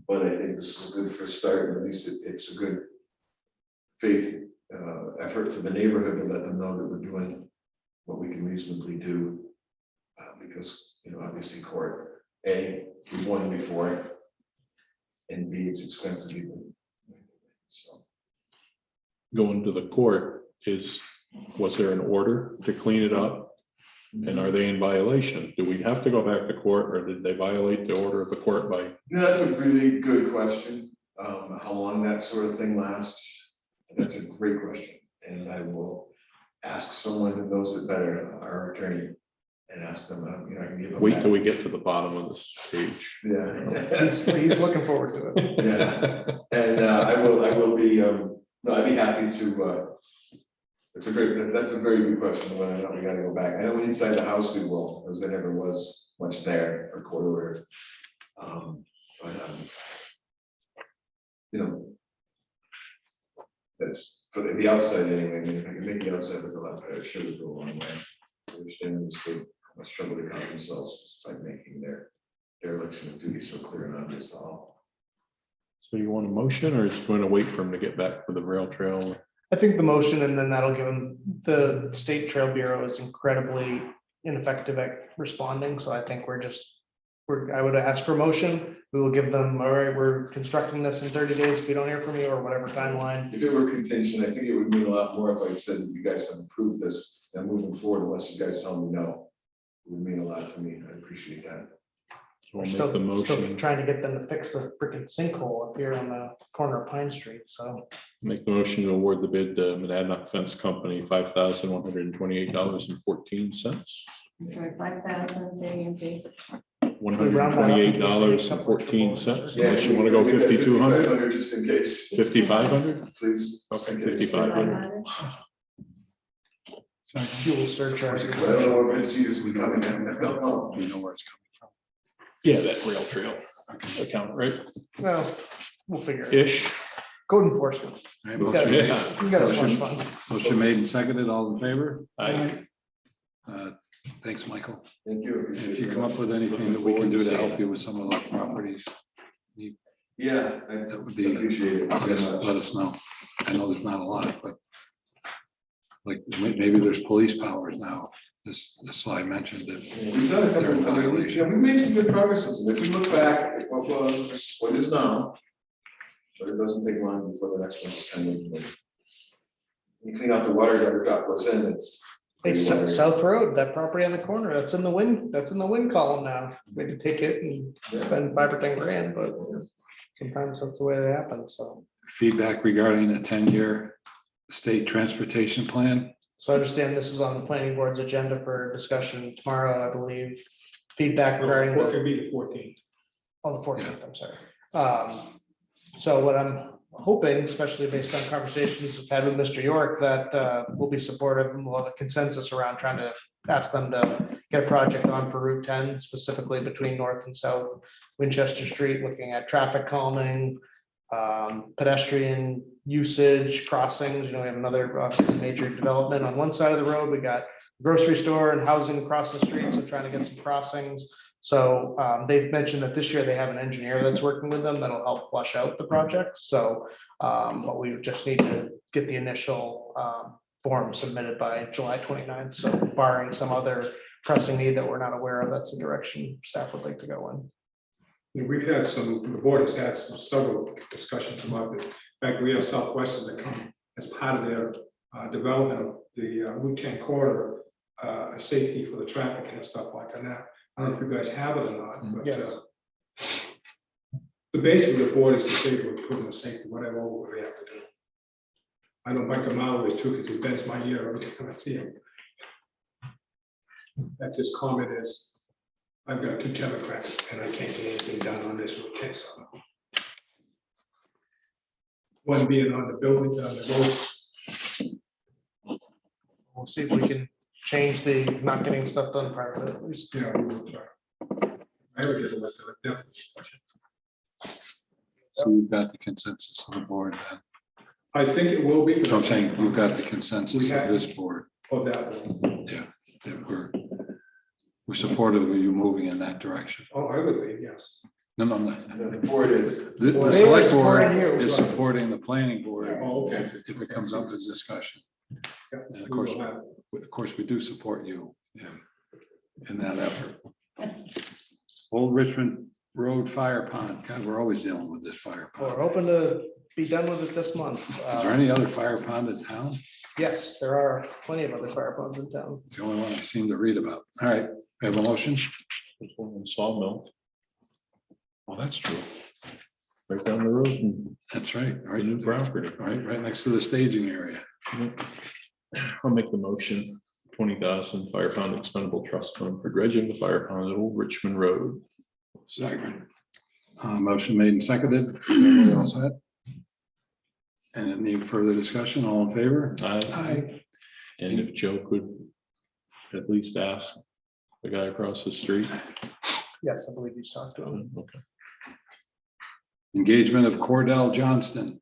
But I think this is a good first start, and at least it's a good faith effort to the neighborhood to let them know that we're doing what we can reasonably do. Because, you know, obviously court, A, we won before, and B, it's expensive even. So. Going to the court was there an order to clean it up? And are they in violation? Do we have to go back to court, or did they violate the order of the court by? Yeah, that's a really good question. How long that sort of thing lasts? That's a great question. And I will ask someone who knows it better, our attorney, and ask them, you know, I can give them. Wait till we get to the bottom of this page. Yeah. He's looking forward to it. Yeah. And I will be, no, I'd be happy to, that's a very good question, whether or not we gotta go back. I know inside the house we will, because there never was much there for court order. You know, that's for the outside anyway. I mean, if I can make the outside look a lot better, it should go a long way. Understanding the state how much trouble they got themselves just by making their dereliction of duty so clear and obvious to all. So you want a motion, or is going to wait for him to get back for the rail trail? I think the motion, and then that'll give them, the State Trail Bureau is incredibly ineffective at responding, so I think I would ask for a motion. We will give them, all right, we're constructing this in 30 days if we don't hear from you, or whatever timeline. If it were contingent, I think it would mean a lot more if I said that you guys have approved this and moving forward, unless you guys tell me no. It would mean a lot to me. I appreciate that. So We're I'll still make the motion, trying to get them to fix the freaking sinkhole up here on the corner of Pine Street, so. make the motion to award the bid to Monadnock Fence Company, $5,128.14. Sorry, 5,000, say again, please. $128.14, unless you want to go 5,200, Just in case. 5,500? Please. Okay, Just in case. 5,500. Fuel surcharge. I don't know where Red Sea is becoming. I don't know. You know where it's coming from. Yeah, that rail trail account, right? Well, we'll figure it. Ish. Code enforcement. All right, We motion got made- Yeah. We got a slush fund. motion made and seconded, all in favor? I, Thanks, Michael. Thank you. If you come up with anything that we can do to help you with some of those properties, Yeah, that would I be, appreciate it very much. let us know. I know there's not a lot, but like maybe there's police powers now, as Sly mentioned it. We've done a They're in couple, I mean, violation. we've made some good progress. If we look back at what is now, but it doesn't take long before the next one's coming. You clean out the water gutter, drop goes in, it's. Hey, pretty watery. South Road, that property on the corner, that's in the wind column now. We had to take it and spend 5 or 10 grand, but sometimes that's the way it happens, so. Feedback regarding a 10-year state transportation plan. So I understand this is on the planning board's agenda for discussion tomorrow, I believe. Feedback regarding What the, could be the 14th? on the 14th, I'm sorry. So what I'm hoping, especially based on conversations we've had with Mr. York, that we'll be supportive and we'll have a consensus around trying to ask them to get a project on for Route 10, specifically between North and South Winchester Street, looking at traffic calming, pedestrian usage, crossings. You know, we have another obviously major development on one side of the road. We got grocery store and housing across the street, so trying to get some crossings. So they've mentioned that this year they have an engineer that's working with them that'll help flush out the project. So but we just need to get the initial form submitted by July 29th. So barring some other pressing need that we're not aware of, that's the direction staff would like to go in. We've had the board has had several discussions about this. In fact, we have Southwestern that come as part of their development of the Route 10 corridor, safety for the traffic and stuff like that. I don't know if you guys have it or not, but Yes. the base of the board is in favor of putting the safety, whatever we have to do. I know Mike Amaro is too, because he bends my ear every time I see him. That this comment is, I've got 2 Democrats and I can't get anything done on this Route 10. So one being on the building, on the roads. We'll see if we can change the not getting stuff done part of it at least. Yeah, we will try. I would get a definitely. So we've got the consensus of the board. Then. I think it will be. So I'm saying we've got the consensus of this board. Of that one. Yeah, we're supportive of you moving in that direction. Oh, I would be, yes. No, The board is. The They select are board supporting you, is right. supporting the planning board Oh, okay. if it comes up as discussion. Yeah, And of we course, will have we do support you in that effort. Old Richmond Road Fire Pond. God, we're always dealing with this fire We're pond. hoping to be done with it this month. Is there any other fire pond in town? Yes, there are plenty of other fire ponds in town. It's the only one I seem to read about. All right, I have a motion. There's one in Sawmill, Well, that's true. right down the road from That's right. the new property. Right next to the staging area. I'll make the motion, 20,000 fire pond expendable trust fund for dredging the fire pond at Old Richmond Road. Second. Motion made and seconded. Everybody all set? And any further discussion? All in favor? I, And if Joe could at least ask the guy across the street. Yes, I believe he's talked to him. Okay. Engagement of Cordell Johnston.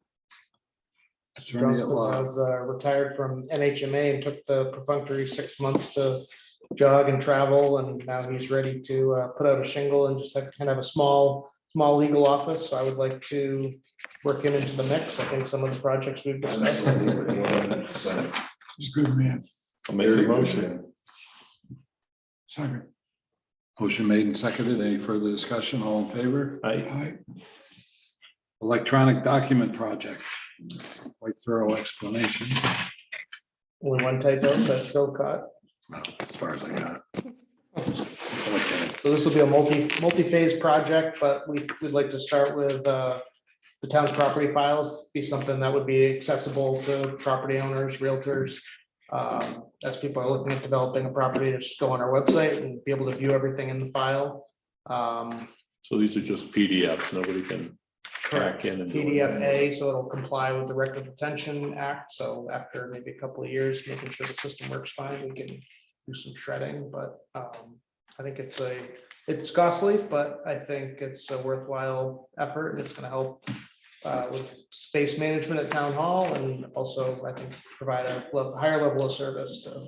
Attorney at Johnston law. was retired from NHMA and took the perfunctory 6 months to jog and travel, and now he's ready to put out a shingle and just have kind of a small legal office. So I would like to work him into the mix. I think some of the projects we've discussed. he's a good man. I'll make the motion. Second, Motion made and seconded. Any further discussion? All in favor? I, Electronic document project. Quite thorough explanation. Only one typo that Phil caught. Well, as far as I got. Okay. So this will be a multi-phase project, but we'd like to start with the town's property files, be something that would be accessible to property owners, realtors. As people are looking at developing a property, to just go on our website and be able to view everything in the file. So these are just PDFs, nobody can track in and. do anything. PDF-A, so it'll comply with the Record Retention Act. So after maybe a couple of years, making sure the system works fine, we can do some shredding, but I think it's costly, but I think it's a worthwhile effort, and it's gonna help with space management at town hall, and also I think provide a higher level of service to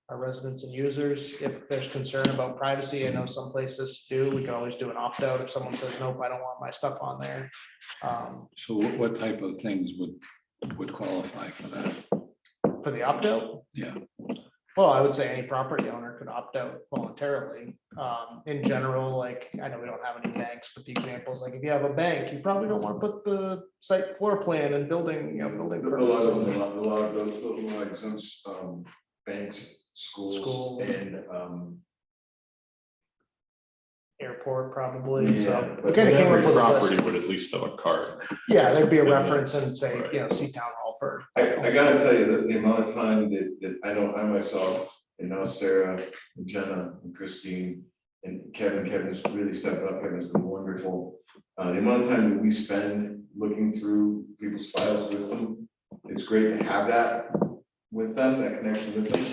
our residents and users. If there's concern about privacy, I know some places do, we can always do an opt-out if someone says, nope, I don't want my stuff on there. So what type of things would qualify for that? For the opt-out, Yeah. Well, I would say any property owner could opt out voluntarily. In general, like, I know we don't have any banks, but the example is like, if you have a bank, you probably don't want to put the site floor plan and building, building. The law doesn't allow, the law exempts, banks, schools, School. and, Airport probably, so. Yeah, we but kinda came up Every with a property list. would at least have a card. Yeah, there'd be a reference and say, see town hall for. I gotta tell you that the amount of time that I know I myself, and now Sarah, and Jenna, and Christine, and Kevin's really stepped up, Kevin's been wonderful. The amount of time that we spend looking through people's files with them, it's great to have that with them, that connection with them,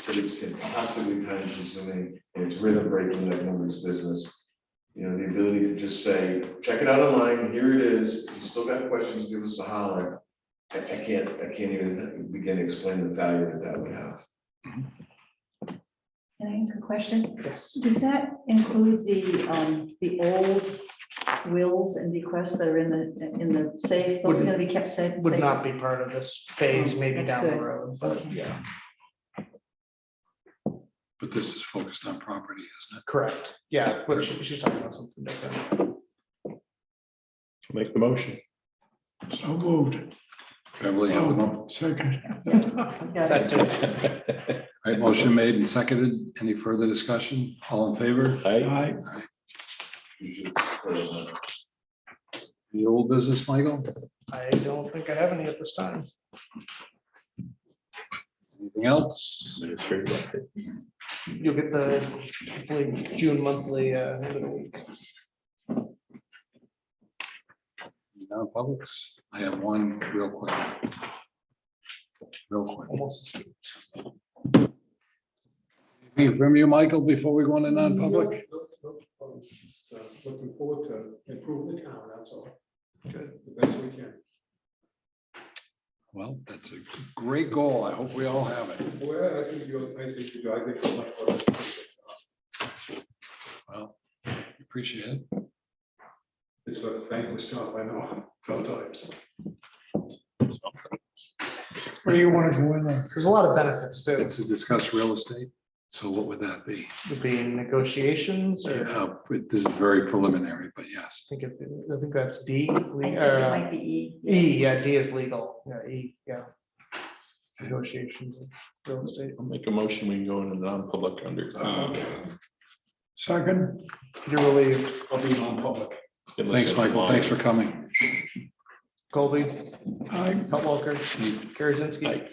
but it's fantastically time consuming, and it's rhythm breaking like nobody's business. You know, the ability to just say, check it out online, here it is, if you still got questions, give us a holler. I can't even begin to explain the value that that would have. Can I ask a question? Yes. Does that include the old wills and bequests that are in the safe? Those are gonna be kept safe? Would not be part of this phase, maybe That's down the good. road, but Okay. yeah, But this is focused on property, isn't it? correct. Yeah, but she's talking about something different. Make the motion. So moved. Beverly, have the Oh, second. I've got That it. too. right, motion made and seconded. Any further discussion? All in favor? Aye. Aye. You should put it on. The old business, Michael? I don't think I have any at this time. Anything else? Administrative update. You'll get the hopefully June monthly end of the week. Non-publics? I have one real quick. Real quick. Almost escaped. Anything from you, Michael, before we go into non-public? Looking forward to improve the town, that's all. Good. The best we can. Well, that's a great goal. I hope we all have it. Well, I think you do, I think. You're much better. Well, appreciate it. It's a thankless job, I know, sometimes. Where do you want to go in there? There's a lot of benefits to it. It's to discuss real estate. So what would that be? Would be in negotiations or This is very preliminary, but yes. I think that's D. I think it might be E. E, yeah, D is legal. Yeah, E, yeah. Negotiations of real estate. I'll make a motion, we can go into non-public under. Second. You're relieved. I'll be non-public. Thanks, Michael. Thanks for coming. Colby, Aye. Hot Walker, Karazinski. Aye.